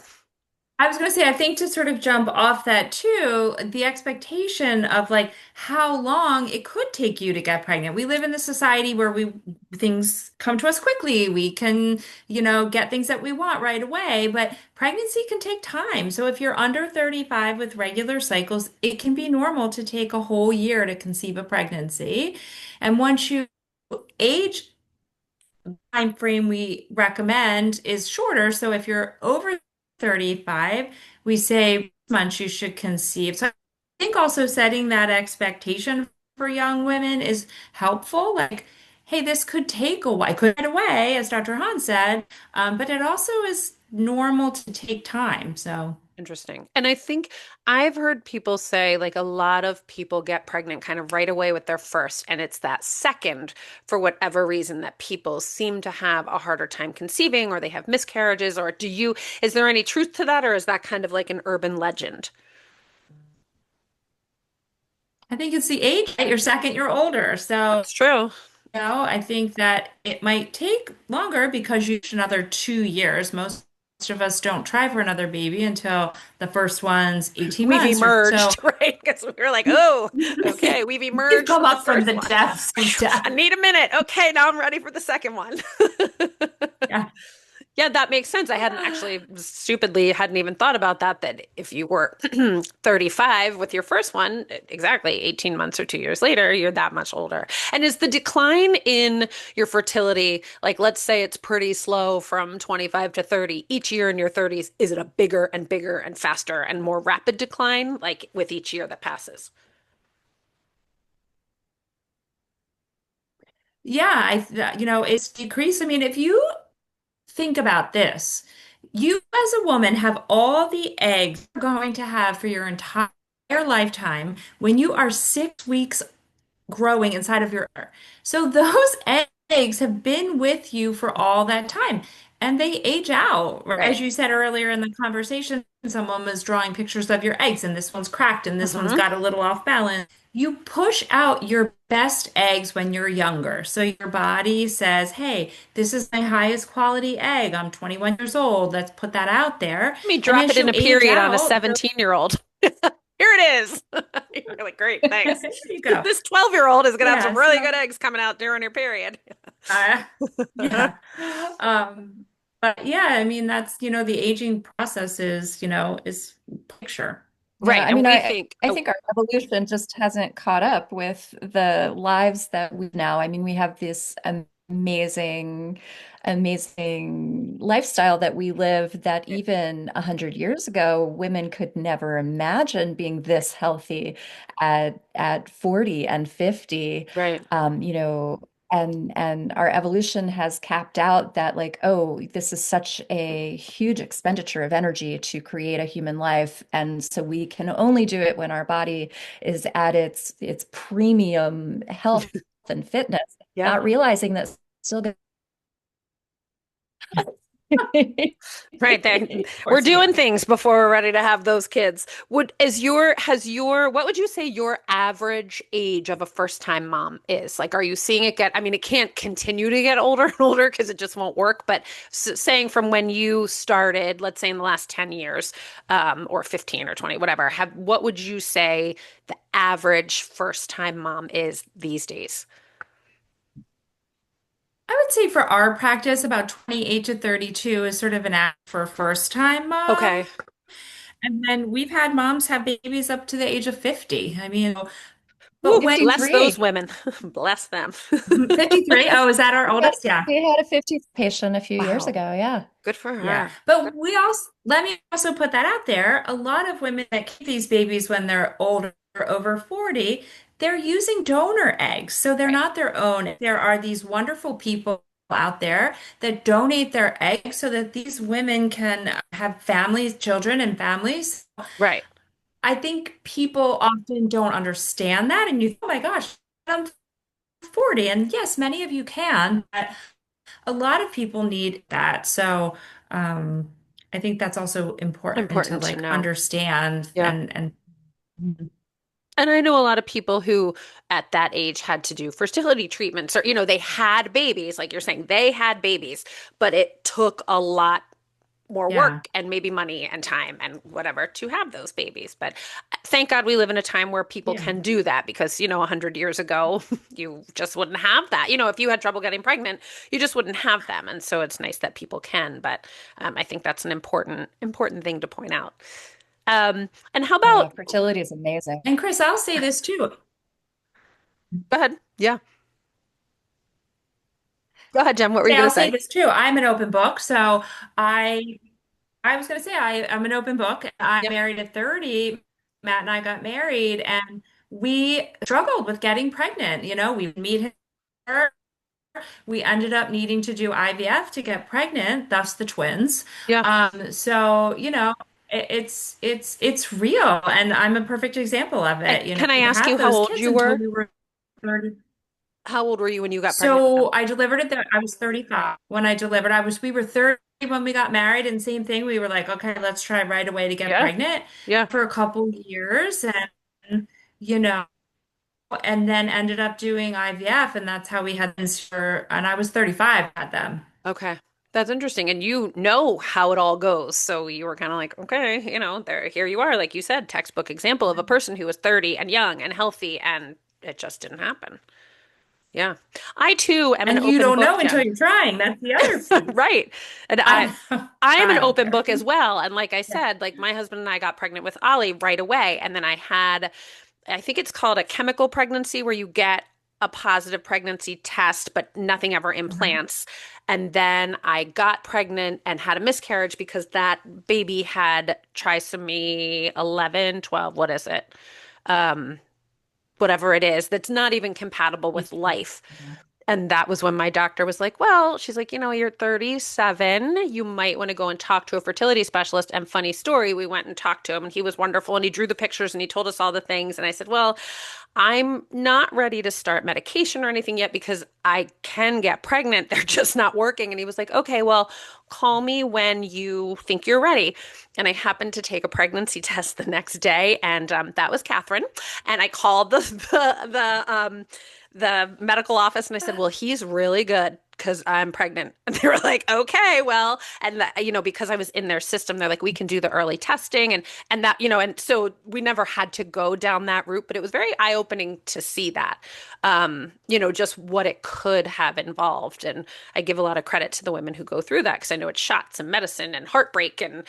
I was going to say, I think to sort of jump off that too, the expectation of like how long it could take you to get pregnant. We live in this society where things come to us quickly. We can, get things that we want right away, but pregnancy can take time. So if you're under 35 with regular cycles, it can be normal to take a whole year to conceive a pregnancy. And once you age time frame we recommend is shorter. So if you're over 35, we say months you should conceive. So I think also setting that expectation for young women is helpful. Like, hey, this could take a while, it could get away, as Dr. Hahn said, but it also is normal to take time. So. Interesting. And I think I've heard people say like a lot of people get pregnant kind of right away with their first, and it's that second, for whatever reason, that people seem to have a harder time conceiving or they have miscarriages. Or is there any truth to that, or is that kind of like an urban legend? I think it's the age, right? You're second, you're older. So That's true. I think that it might take longer because you another 2 years. Most of us don't try for another baby until the first one's 18 We've months or so. emerged, right? Because we were like, oh, okay, we've You've emerged come from the up from first the one. depths of I death. need a minute. Okay, now I'm ready for the second one. Yeah. Yeah, that makes sense. I hadn't actually stupidly hadn't even thought about that, that if you were 35 with your first one, exactly 18 months or 2 years later, you're that much older. And is the decline in your fertility, like let's say it's pretty slow from 25 to 30, each year in your 30s, is it a bigger and bigger and faster and more rapid decline, like with each year that passes? Yeah, it's decreased. I mean, if you think about this, you as a woman have all the eggs you're going to have for your entire lifetime when you are 6 weeks growing inside of your udder. So those eggs have been with you for all that time and they age out. As Right. you said earlier in the conversation, someone was drawing pictures of your eggs and this one's cracked and this one's Hmm. got a little off balance. You push out your best eggs when you're younger. So your body says, hey, this is my highest quality egg. I'm 21 years old. Let's put that out there. Let me And drop as it in you a age period on a out, 17-year-old. Here it is. You're like, great, thanks. there you go. This 12-year-old is gonna have some Yeah. really good eggs coming out during your period. Uh, yeah. Um, but yeah, I mean, that's, the aging process is picture. Yeah, Right. I And mean, we I think, I oh, think our evolution just hasn't caught up with the lives that we now. I mean, we have this amazing, amazing lifestyle that we live that even 100 years ago, women could never imagine being this healthy at 40 and 50. right. You know, and our evolution has capped out that like, oh, this is such a huge expenditure of energy to create a human life, and so we can only do it when our body is at its premium health and fitness, Yeah. not realizing that still good. Right. Of We're course we doing do. things before we're ready to have those kids. What would you say your average age of a first-time mom is? Like, are you seeing it get, I mean, it can't continue to get older and older because it just won't work, but saying from when you started, let's say in the last 10 years, or 15 or 20, whatever, what would you say the average first-time mom is these days? I would say for our practice, about 28 to 32 is sort of an act for a first time mom. Okay. And then we've had moms have babies up to the age of 50. I mean, but Woo, when bless those 53, women. Bless them. 53, oh, is that our We had, oldest? Yeah. we had a 50th patient a few years Wow. ago. Yeah. Good for Yeah. her. But we also, let me also put that out there. A lot of women that keep these babies when they're older, over 40, they're using donor eggs. So they're Right. not their own. There are these wonderful people out there that donate their eggs so that these women can have families, children, and families. Right. I think people often don't understand that. And you think, oh my gosh, I'm 40. And yes, many of you can, but a lot of people need that. So I think that's also important to Important to like know. understand Yeah. and And I know a lot of people who at that age had to do fertility treatments or, they had babies, like you're saying, they had babies, but it took a lot more yeah. work and maybe money and time and whatever to have those babies. But thank God we live in a time where people Yeah. can do that because, 100 years ago, you just wouldn't have that. If you had trouble getting pregnant, you just wouldn't have them. And so it's nice that people can. But I think that's an important thing to point out. And how Yeah, about, fertility is amazing. And Chris, I'll say this too. go ahead. Yeah. Go ahead, Jen. What were you Say going I'll to say say? this too. I'm an open book. So I was gonna say I'm an open book. I Yeah. married at 30. Matt and I got married and we struggled with getting pregnant. We meet her. We ended up needing to do IVF to get pregnant, thus the twins. Yeah. So, it's real, and I'm a perfect example of And it. can I We ask had you how those old kids you until were? we were 30. How old were you when you got pregnant with them? So I delivered it there. I was 35 when I delivered. We were 30 when we got married, and same thing. We were like, okay, let's try right away to get Yeah. pregnant Yeah. for a couple years, and you know and then ended up doing IVF, and that's how we had this and I was 35 at them. Okay. That's interesting. And you know how it all goes. So you were kind of like, okay, here you are, like you said, textbook example of a person who was 30 and young and healthy, and it just didn't happen. Yeah. I too am an And you open don't book, know until Jen. you're trying. That's the other piece. Right. And I I know. I am an I don't open care. book as well. And like I Yeah. said, like my husband and I got pregnant with Ollie right away. And then I think it's called a chemical pregnancy where you get a positive pregnancy test, but nothing ever Mhm. implants. And then I got pregnant and had a miscarriage because that baby had trisomy 11, 12. What is it? Um, Whatever it is, that's not even compatible with life. And that was when my doctor was like, well, she's like, you're 37. You might want to go and talk to a fertility specialist. And funny story, we went and talked to him and he was wonderful and he drew the pictures and he told us all the things. And I said, well, I'm not ready to start medication or anything yet because I can get pregnant. They're just not working. And he was like, okay, well, call me when you think you're ready. And I happened to take a pregnancy test the next day, and that was Catherine. And I called the medical office and I said, well, he's really good because I'm pregnant. And they were like, okay, well, and that, because I was in their system, they're like, we can do the early testing and that, and so we never had to go down that route, but it was very eye-opening to see that, just what it could have involved. And I give a lot of credit to the women who go through that because I know it's shots and medicine and heartbreak and,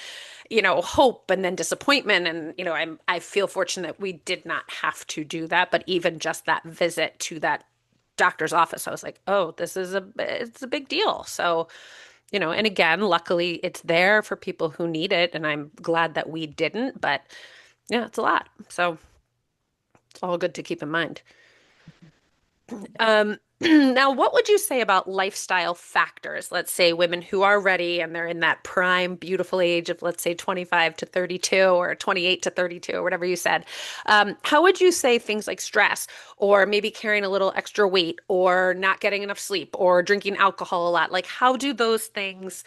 hope and then disappointment. And, I feel fortunate we did not have to do that, but even just that visit to that doctor's office, I was like, oh, it's a big deal. So, and again, luckily it's there for people who need it. And I'm glad that we didn't, but yeah, it's a lot. So it's all good to keep in mind. Now, what would you say about lifestyle factors? Let's say women who are ready and they're in that prime, beautiful age of, let's say, 25 to 32 or 28 to 32 or whatever you said. How would you say things like stress or maybe carrying a little extra weight or not getting enough sleep or drinking alcohol a lot? Like, how do those things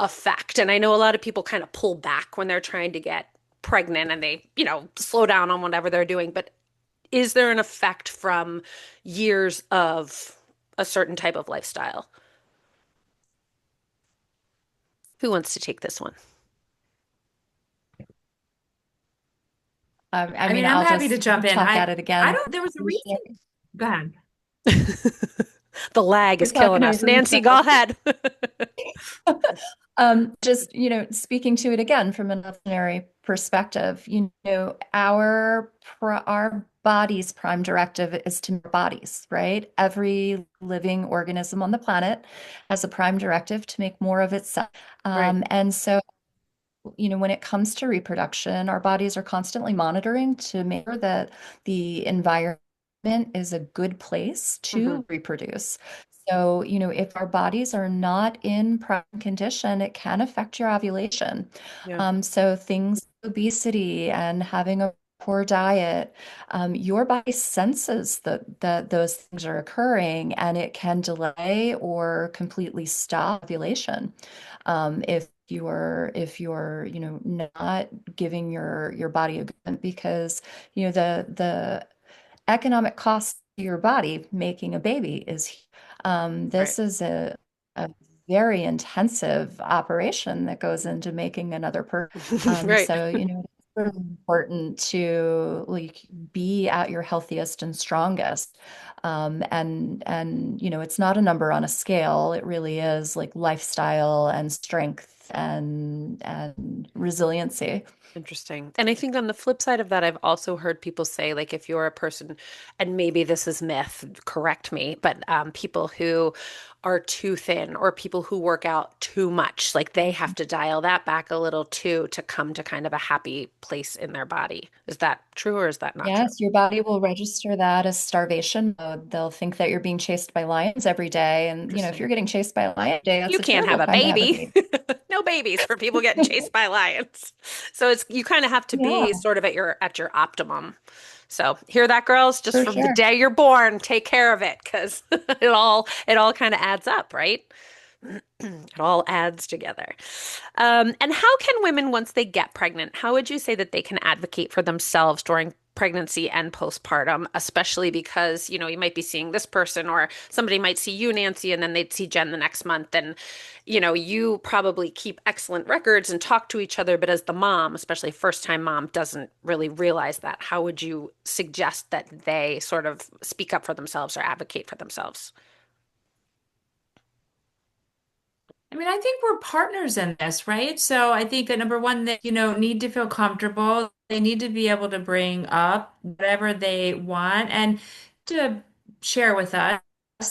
affect? And I know a lot of people kind of pull back when they're trying to get pregnant and they, slow down on whatever they're doing. But is there an effect from years of a certain type of lifestyle? Who wants to take this one? I I mean, mean, I'm I'll happy to just jump in. talk at it I again. don't, there was a reason. Go ahead. The lag You're is killing talking us. over each Nancey, go ahead. Just, speaking to it again from an evolutionary perspective, our body's prime directive is to make bodies, right? Every living organism on the planet has a prime directive to make more of itself. Right. And so, when it comes to reproduction, our bodies are constantly monitoring to make sure that the environment is a good place Hmm. to reproduce. So, if our bodies are not in prime condition, it can affect your ovulation. Yeah. So things like obesity and having a poor diet, your body senses that those things are occurring and it can delay or completely stop ovulation. If you're not giving your body a good, because the economic cost to your body making a baby is Right. this is a very intensive operation that goes into making another person. Right. So, it's really important to like be at your healthiest and strongest. And it's not a number on a scale. It really is like lifestyle and strength and resiliency. Interesting. And I think on the flip side of that, I've also heard people say, like, if you're a person, and maybe this is myth, correct me, but people who are too thin or people who work out too much, like they have to dial that back a little too to come to kind of a happy place in their body. Is that true or is that not true? Yes, your body will register that as starvation mode. They'll think that you're being chased by lions every day. And, if Interesting. you're getting chased by a lion every day, You that's a can't have terrible a time to have a baby. baby. No babies for people getting chased by lions. So it's you kind of have to be Yeah, sort of at your optimum. So hear that, girls? Just for from the sure. day you're born, take care of it because it all kind of adds up, right? It all adds together. And how can women, once they get pregnant, how would you say that they can advocate for themselves during pregnancy and postpartum, especially because, you might be seeing this person or somebody might see you, Nancey, and then they'd see Jen the next month. And, you probably keep excellent records and talk to each other, but as the mom, especially first time mom, doesn't really realize that. How would you suggest that they sort of speak up for themselves or advocate for themselves? I mean, I think we're partners in this, right? So I think that number one, they, need to feel comfortable. They need to be able to bring up whatever they want and to share with us.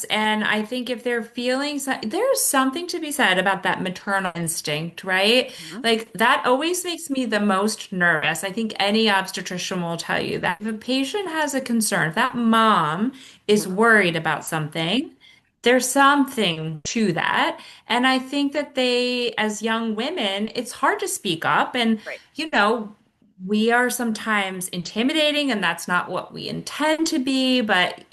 And I think if they're feeling, there's something to be said about that maternal instinct, right? Mhm. Like that always makes me the most nervous. I think any obstetrician will tell you that if a patient has a concern, if that mom is Mhm. worried about something, there's something to that. And I think that they, as young women, it's hard to speak up. And, Right. you know, we are sometimes intimidating, and that's not what we intend to be, but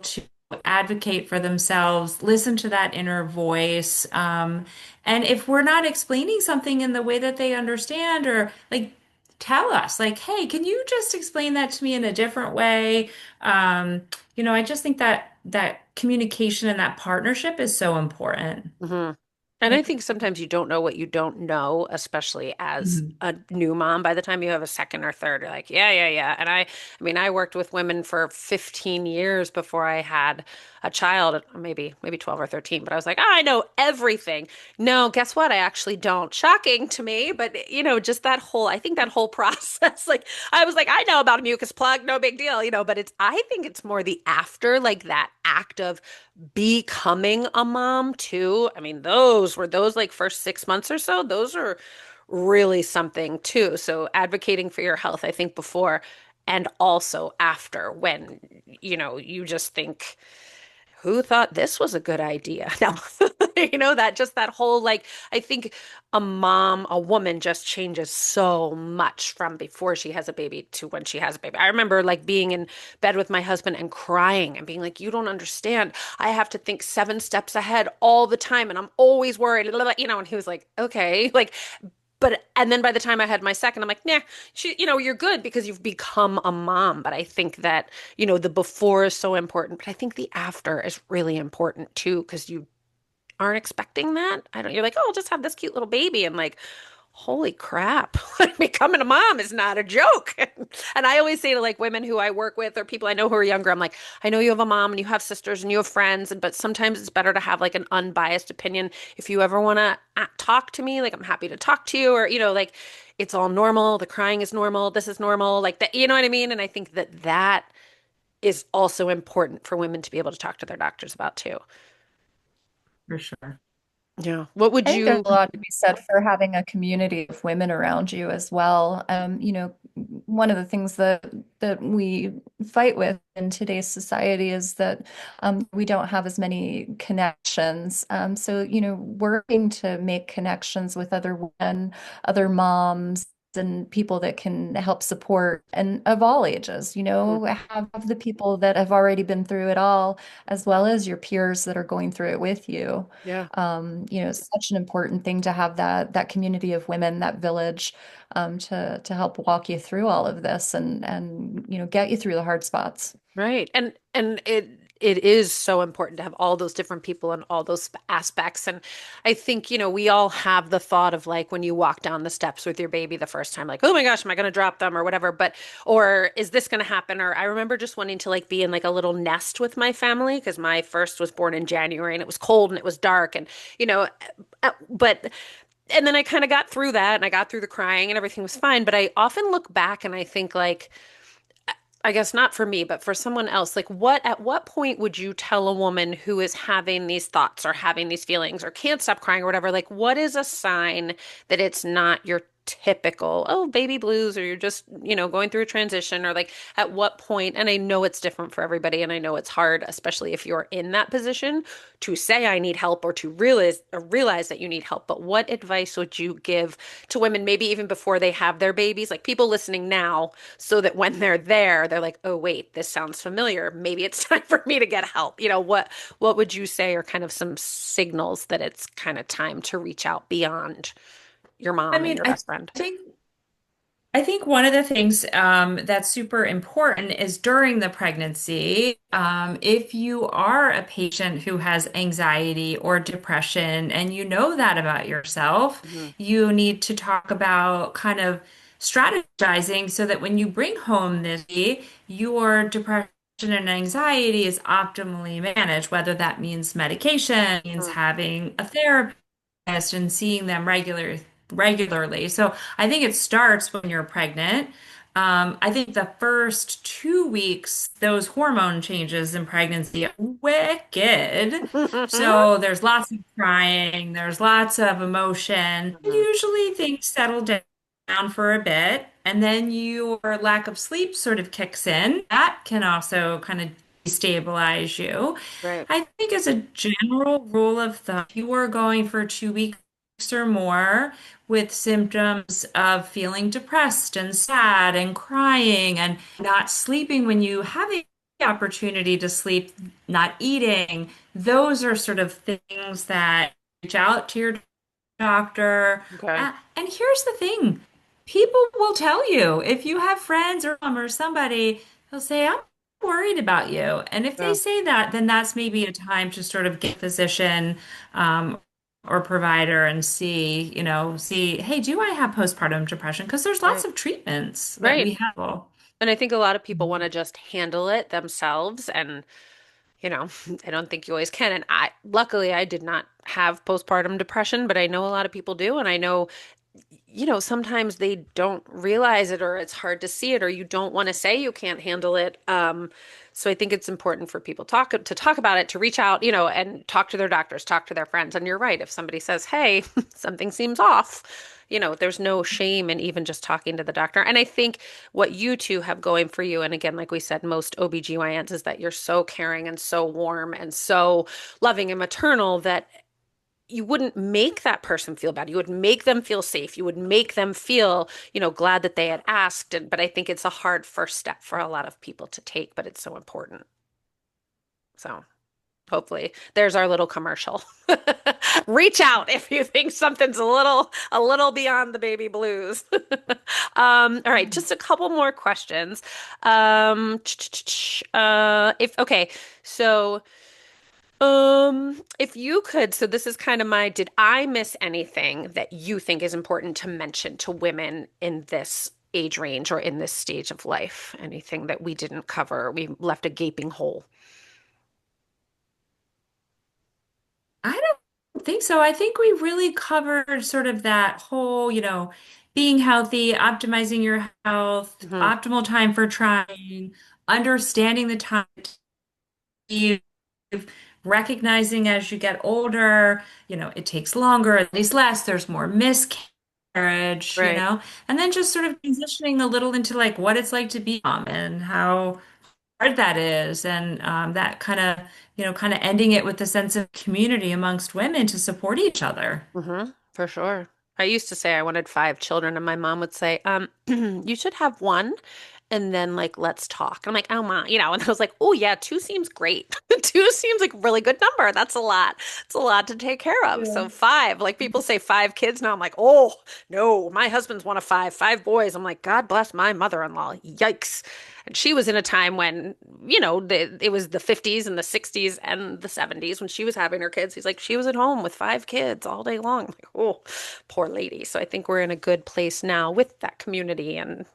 to advocate for themselves, listen to that inner voice. And if we're not explaining something in the way that they understand, or like tell us, like, hey, can you just explain that to me in a different way? I just think that communication and that partnership is so important. Hmm. And I think sometimes you don't know what you don't know, especially as Mhm. a new mom. By the time you have a second or third, you're like, yeah, yeah, yeah. And I mean, I worked with women for 15 years before I had a child, maybe 12 or 13, but I was like, I know everything. No, guess what? I actually don't. Shocking to me, but just I think that whole process, like I was like, I know about a mucus plug, no big deal, but I think it's more the after, like that act of becoming a mom too. I mean, those like first 6 months or so, those are really something too. So advocating for your health, I think before and also after when, you just think, who thought this was a good idea? No, that whole like, I think a woman just changes so much from before she has a baby to when she has a baby. I remember like being in bed with my husband and crying and being like, you don't understand. I have to think 7 steps ahead all the time and I'm always worried, and he was like, okay, like, and then by the time I had my second, I'm like, nah, you're good because you've become a mom. But I think that, the before is so important, but I think the after is really important too, because you aren't expecting that. You're like, oh, I'll just have this cute little baby. And like, holy crap, becoming a mom is not a joke. And I always say to like women who I work with or people I know who are younger, I'm like, I know you have a mom and you have sisters and you have friends, but sometimes it's better to have like an unbiased opinion. If you ever want to talk to me, like I'm happy to talk to you, or, like it's all normal. The crying is normal. This is normal. Like that, you know what I mean? And I think that that is also important for women to be able to talk to their doctors about too. For sure. Yeah. What would I think there's you? a lot to be said for having a community of women around you as well. One of the things that we fight with in today's society is that we don't have as many connections. So, working to make connections with other women, other moms, and people that can help support and of all ages, have the people that have already been through it all, as well as your peers that are going through it with you. Yeah. It's such an important thing to have that community of women, that village, to help walk you through all of this and get you through the hard spots. Right. And it is so important to have all those different people and all those aspects. And I think, we all have the thought of like when you walk down the steps with your baby the first time, like, oh my gosh, am I going to drop them or whatever? Or is this going to happen? Or I remember just wanting to like be in like a little nest with my family because my first was born in January and it was cold and it was dark and, but and then I kind of got through that and I got through the crying and everything was fine. But I often look back and I think like, I guess not for me, but for someone else, like at what point would you tell a woman who is having these thoughts or having these feelings or can't stop crying or whatever, like what is a sign that it's not your typical, oh, baby blues, or you're just, going through a transition, or like at what point, and I know it's different for everybody, and I know it's hard, especially if you're in that position, to say I need help or to realize that you need help. But what advice would you give to women, maybe even before they have their babies, like people listening now, so that when they're there, they're like, oh, wait, this sounds familiar. Maybe it's time for me to get help. What would you say are kind of some signals that it's kind of time to reach out beyond your I mom and mean, your best friend? think I think one of the things that's super important is during the pregnancy, if you are a patient who has anxiety or depression and you know that about yourself, Hmm. you need to talk about kind of strategizing so that when you bring home this baby, your depression and anxiety is optimally managed, whether that means medication, means having a therapist and seeing them regularly. So I think it starts when you're pregnant. I think the first 2 weeks, those hormone changes in pregnancy are wicked. So there's lots of crying, there's lots of emotion. Hmm. Usually things settle down for a bit, and then your lack of sleep sort of kicks in. That can also kind of stabilize you. Right. I think as a general rule of thumb, if you are going for 2 weeks or more with symptoms of feeling depressed and sad and crying and not sleeping when you have the opportunity to sleep, not eating, those are sort of things that reach out to your doctor. Okay. And here's the thing, people will tell you if you have friends or mom or somebody, they'll say, I'm worried about you. And if they Yeah. say that, then that's maybe a time to sort of get a physician or provider and see, hey, do I have postpartum depression? Because there's lots Right. of treatments that Right. we have. And I think a lot of people want to just handle it themselves and I don't think you always can. And luckily, I did not have postpartum depression, but I know a lot of people do. And I know, sometimes they don't realize it or it's hard to see it or you don't want to say you can't handle it. So I think it's important for people to talk about it, to reach out, and talk to their doctors, talk to their friends. And you're right. If somebody says, hey, something seems off, there's no shame in even just talking to the doctor. And I think what you two have going for you, and again, like we said, most OBGYNs is that you're so caring and so warm and so loving and maternal that you wouldn't make that person feel bad. You would make them feel safe. You would make them feel, glad that they had asked. But I think it's a hard first step for a lot of people to take, but it's so important. So hopefully there's our little commercial. Reach out if you think something's a little beyond the baby blues. All right, just a couple more questions. If okay, so if you could, so this is kind of did I miss anything that you think is important to mention to women in this age range or in this stage of life? Anything that we didn't cover? We left a gaping hole. I don't think so. I think we really covered sort of that whole, being healthy, optimizing your health, Hmm. optimal time for trying, understanding the time you recognizing as you get older, it takes longer, at least less, there's more miscarriage, Right. and then just sort of transitioning a little into like what it's like to be a mom and how hard that is, and that kind of ending it with a sense of community amongst women to support each other. For sure. I used to say I wanted 5 children, and my mom would say, you should have one, and then like let's talk. And I'm like, oh mom, and I was like, oh yeah, two seems great. Two seems like a really good number. That's a lot. It's a lot to take care of. Yeah. So five, like people say 5 kids now. I'm like, oh no, my husband's one of five, 5 boys. I'm like, God bless my mother-in-law. Yikes. And she was in a time when, it was the 50s and the 60s and the 70s when she was having her kids. He's like, she was at home with 5 kids all day long. I'm like, oh, poor lady. So I think we're in a good place now with that community and,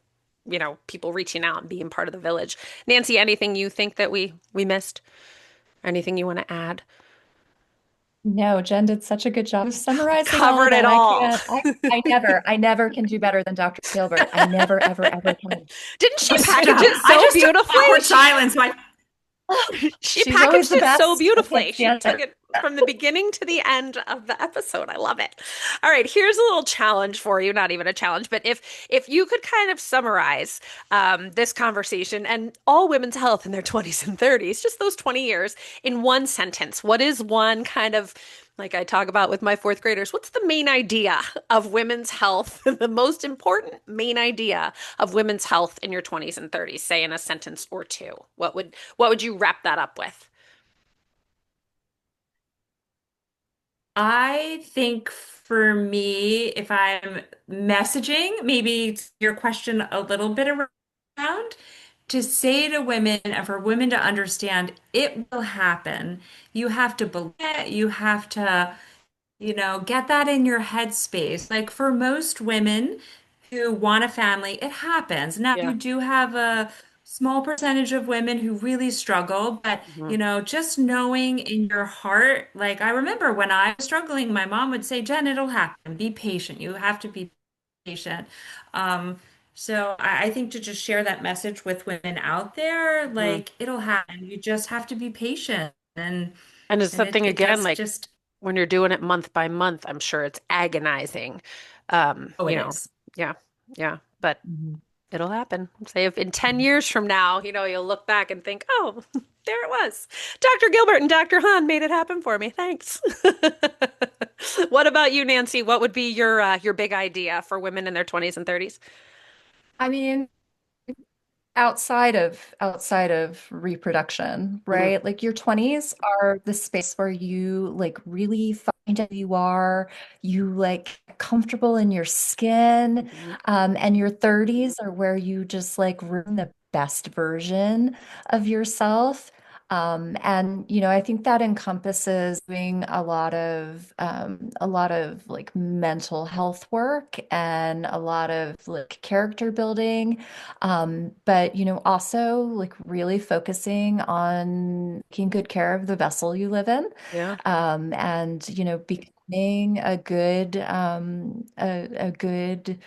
people reaching out and being part of the village. Nancey, anything you think that we missed? Anything you want to add? No, Jen did such a good job of summarizing all of Covered it that. all. I never can do better than Dr. Gilbert. I never, ever, ever can. Didn't she package Stop. it I so just took beautifully? awkward silence. She She's always packaged the it so best. I can't beautifully. She stand took her. it from the beginning to the end of the episode. I love it. All right, here's a little challenge for you. Not even a challenge, but if you could kind of summarize this conversation and all women's health in their 20s and 30s, just those 20 years, in one sentence, what is one kind of like I talk about with my fourth graders, what's the main idea of women's health? The most important main idea of women's health in your 20s and 30s, say in a sentence or two. What would you wrap that up with? I think for me, if I'm messaging, maybe to your question a little bit around, to say to women and for women to understand it will happen. You have to believe it. You have to get that in your headspace. Like for most women who want a family, it happens. Now, Yeah. you do have a small percentage of women who really struggle, but Hmm. just knowing in your heart, like I remember when I was struggling, my mom would say, Jen, it'll happen. Be patient. You have to be patient. Um, so I think to just share that message with women out there, Hmm. like it'll happen. You just have to be patient And it's and it, something it again, does like just, when you're doing it month by month, I'm sure it's agonizing. oh, it is. Yeah, yeah, but Mhm. it'll happen. Say if in 10 years from now, you'll look back and think, oh, There it was. Dr. Gilbert and Dr. Hahn made it happen for me. Thanks. What about you, Nancy? What would be your big idea for women in their 20s and 30s? I mean, outside of reproduction, Mhm. right? Like your 20s are the space where you like really find out who you are, you like comfortable in your skin, Mhm. and your 30s are where you just like ruin the best version of yourself. And I think that encompasses doing a lot of like mental health work and a lot of like character building. But also like really focusing on taking good care of the vessel you live in, Yeah, and becoming a good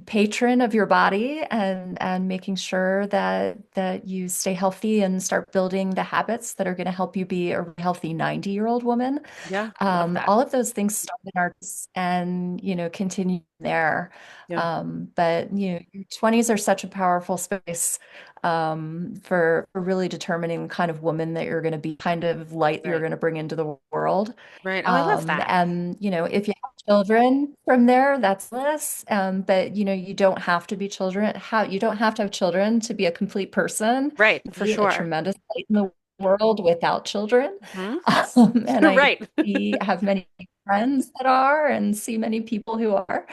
patron of your body and making sure that you stay healthy and start building the habits that are going to help you be a healthy 90-year-old woman. yeah, love that. All of those things start in our and continue there. Yeah, But your 20s are such a powerful space for really determining the kind of woman that you're going to be, kind of light you're right, going to bring into the world. right. Oh, I love that. And if you have children from there, that's less. But you don't have to be children. How you don't have to have children to be a complete person, Right, for be a sure. tremendous light in the world without children. Hmm. And I Right, have many friends that are and see many people who are.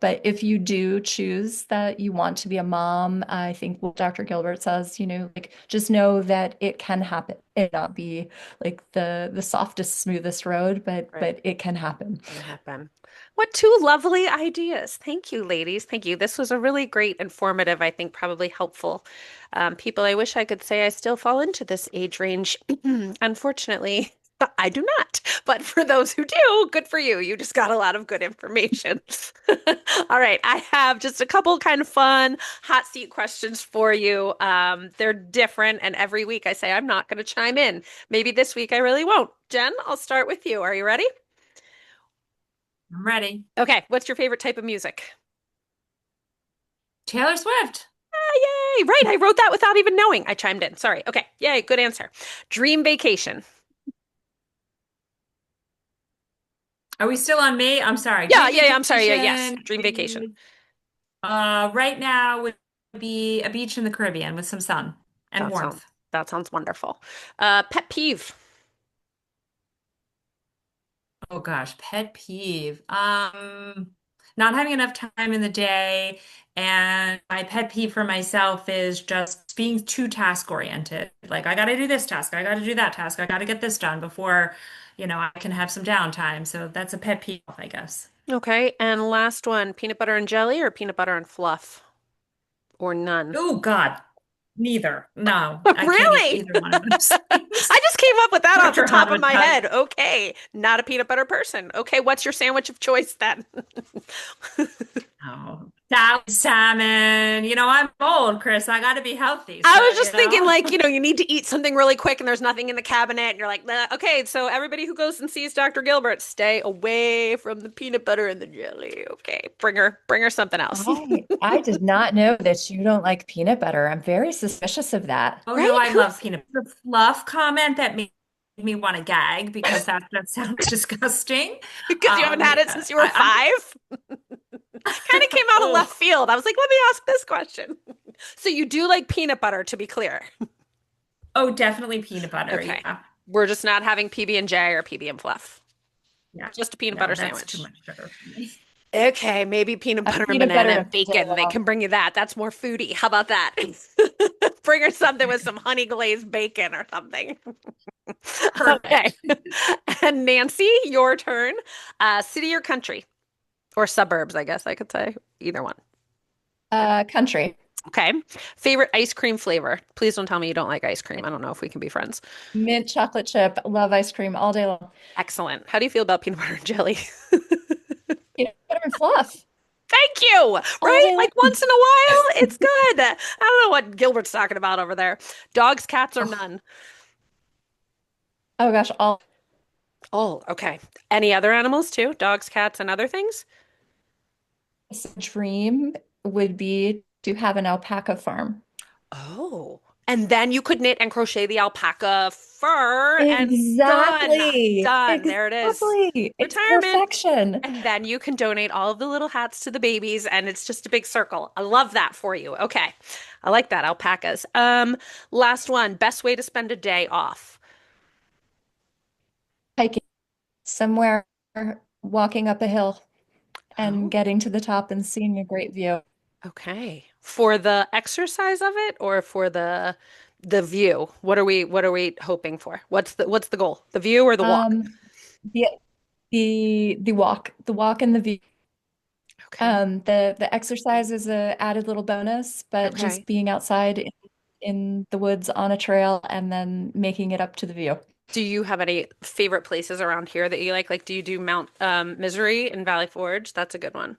But if you do choose that you want to be a mom, I think what Dr. Gilbert says, like just know that it can happen. It not be like the softest, smoothest road, but right. it can happen. Can happen. What two lovely ideas. Thank you, ladies. Thank you. This was a really great, informative, I think probably helpful. People, I wish I could say I still fall into this age range. Unfortunately, I do not. But for those who do, good for you. You just got a lot of good information. All right. I have just a couple kind of fun hot seat questions for you. They're different, and every week I say I'm not going to chime in. Maybe this week I really won't. Jen, I'll start with you. Are you ready? I'm ready. Okay, what's your favorite type of music? Taylor Swift. Ah, yay! Right, I wrote that without even knowing. I chimed in. Sorry. Okay, yay, good answer. Dream vacation. Are we still on me? I'm sorry. Yeah, Dream yeah, yeah, I'm sorry. Yeah, yes, vacation dream vacation. is right now would be a beach in the Caribbean with some sun and That sounds warmth. that sounds wonderful. Pet peeve. Oh gosh, pet peeve. Not having enough time in the day, and my pet peeve for myself is just being too task oriented. Like I got to do this task, I got to do that task, I got to get this done before, I can have some downtime. So that's a pet peeve, I guess. Okay, and last one, peanut butter and jelly or peanut butter and fluff or none? Oh God, neither. No, I can't eat Really? either one of those things. I just came up with that off the Dr. top of Hanwha my does. head. Okay, not a peanut butter person. Okay, what's your sandwich of choice then? Oh, salmon. I'm old, Chris. I got to be healthy. I So, was just thinking, like, you need to eat something really quick and there's nothing in the cabinet. And you're like, "Nah." Okay, so everybody who goes and sees Dr. Gilbert, stay away from the peanut butter and the jelly. Okay, bring her something else. I did not know that you don't like peanut butter. I'm very suspicious of that. oh no, Right? I love Who's peanut butter. The fluff comment that made me want to gag because that sounds disgusting. because you haven't had it Yeah, since you were 5? Kind of came out of left oh, field. I was like, let me ask this question. So you do like peanut butter, to be clear. oh, definitely peanut butter. Okay. Yeah, We're just not having PB&J or PB and fluff. yeah. Just a peanut No, butter that's too sandwich. much sugar for me. Okay, maybe peanut A butter and peanut banana butter and and potato. bacon. They can bring you that. That's more foodie. How about that? Bring her something with some honey glazed bacon or something. Okay. Perfect. And Nancy, your turn. City or country? Or suburbs, I guess I could say. Either one. Country. Okay. Favorite ice cream flavor? Please don't tell me you don't like ice cream. I don't know if we can be friends. Mint chocolate chip. Love ice cream all day long. Excellent. How do you feel about peanut butter and jelly? Peanut butter and fluff Thank you. all Right? day Like long. once in a while, it's good. I don't know what Gilbert's talking about over there. Dogs, cats, or Oh, none? Oh gosh, all Oh, okay. Any other animals too? Dogs, cats, and other things? dream would be to have an alpaca farm. Oh. And then you could knit and crochet the alpaca fur and done. Exactly. Done. There it is. Exactly. It's Retirement. perfection. And then you can donate all of the little hats to the babies, and it's just a big circle. I love that for you. Okay. I like that, alpacas. Last one, best way to spend a day off. Hiking somewhere, walking up a hill and Oh, getting to the top and seeing a great view. okay. For the exercise of it or for the view? What are we hoping for? What's the goal? The view or the walk? Um, the the walk and the view. Okay. The exercise is a added little bonus, but Okay. just being outside in the woods on a trail and then making it up to the view. Do you have any favorite places around here that you like? Like, do you do Mount Misery in Valley Forge? That's a good one.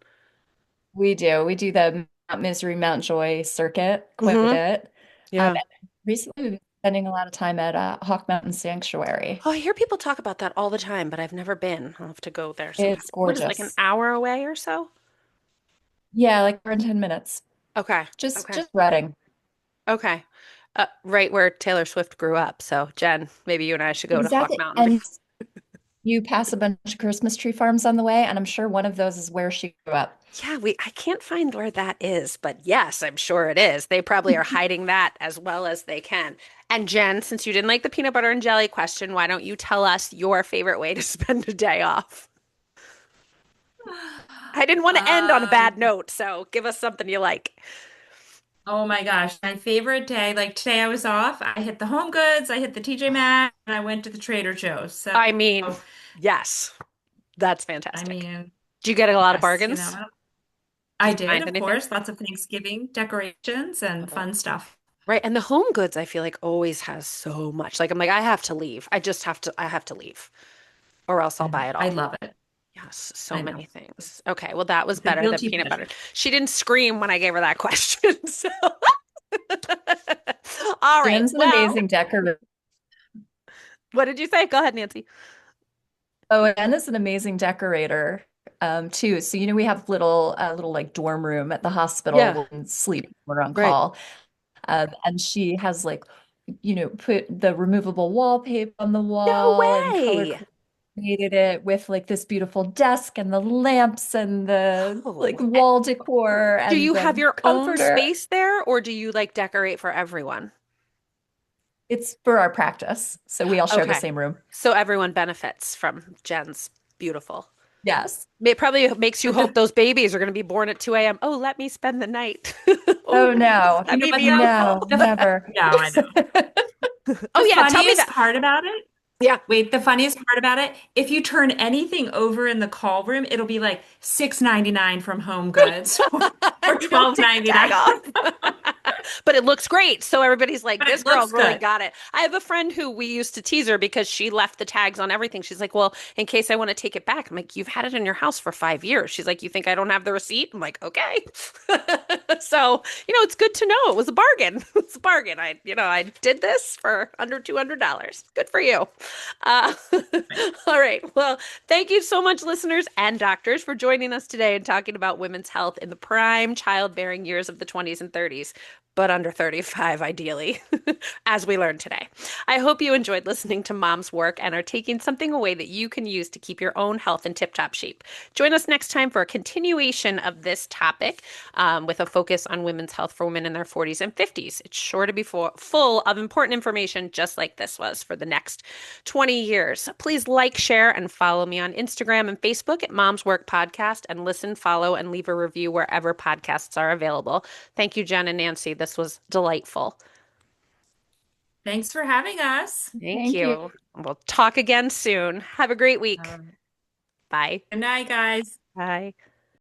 We do. We do the Mount Misery, Mount Joy circuit quite a Hmm. bit. Yeah. And recently, we've been spending a lot of time at Hawk Mountain Sanctuary. Oh, I hear people talk about that all the time, but I've never been. I'll have to go there sometime. It's What is it, like an gorgeous. hour away or so? Yeah, like we're in 10 minutes. Okay. Just Okay. just running. Okay. Right where Taylor Swift grew up. So, Jen, maybe you and I should go to Hawk Exactly. Mountain. And you pass a bunch of Christmas tree farms on the way, and I'm sure one of those is where she grew up. Yeah, I can't find where that is, but yes, I'm sure it is. They probably are hiding that as well as they can. And Jen, since you didn't like the peanut butter and jelly question, why don't you tell us your favorite way to spend a day off? I didn't want to end on a bad Um, note, so give us something you like. oh my gosh, my favorite day. Like today I was off. I hit the Home Goods, I hit the TJ Maxx, and I went to the Trader Joe's. So, I mean, yes, that's I fantastic. mean, Do you get a lot of yes, bargains? Did I you did, find of anything? course. Lots of Thanksgiving decorations and Oh. fun stuff. Right, and the Home Goods I feel like always has so much. Like I'm like I have to leave. I have to leave or else I'll I know. buy it I all. love it. Yes, so I know. many things. Okay, well that was It's a better than guilty peanut butter. pleasure. She didn't scream when I gave her that question. So all right. Jen's an Well, amazing decorator. what did you say? Go ahead, Nancy. Oh, Jen is an amazing decorator, too. So, we have little like dorm room at the Yeah, hospital when sleep we're on right. call. And she has like, put the removable wallpaper on the No wall and color way. coordinated it with like this beautiful desk and the lamps and the like Oh, wall decor do and you have the your own comforter. space there or do you like decorate for everyone? It's for our practice. So we all share the Okay. same room. So everyone benefits from Jen's beautiful. Yes. It probably makes you But hope the those babies are going to be born at 2 a.m. Oh, let me spend the night. Oh, Oh no, that'd be but the, beautiful. no, never. no, I know. Oh The yeah, tell me funniest that. part about it, Yeah. wait, the funniest part about it, if you turn anything over in the call room, it'll be like 6.99 from Home Goods or And you'll take the tag 12.99. off. But it looks great. So everybody's like, But this it girl looks really good. got it. I have a friend who we used to tease her because she left the tags on everything. She's like, well, in case I want to take it back. I'm like, you've had it in your house for 5 years. She's like, you think I don't have the receipt? I'm like, okay. So, it's good to know it was a bargain. It's a bargain. I did this for under $200. Good for you. Uh, all right. Well, thank you so much, listeners and doctors, for joining us today and talking about women's health in the prime childbearing years of the 20s and 30s, but under 35, ideally, as we learned today. I hope you enjoyed listening to Mom's Work and are taking something away that you can use to keep your own health in tip-top shape. Join us next time for a continuation of this topic with a focus on women's health for women in their 40s and 50s. It's sure to be full of important information, just like this was for the next 20 years. Please like, share, and follow me on Instagram and Facebook at Mom's Work Podcast and listen, follow, and leave a review wherever podcasts are available. Thank you, Jen and Nancy. This was delightful. Thanks for having us. Thank Thank you. you. We'll talk again soon. Have a great week. Um, Bye. Good night, guys. Bye.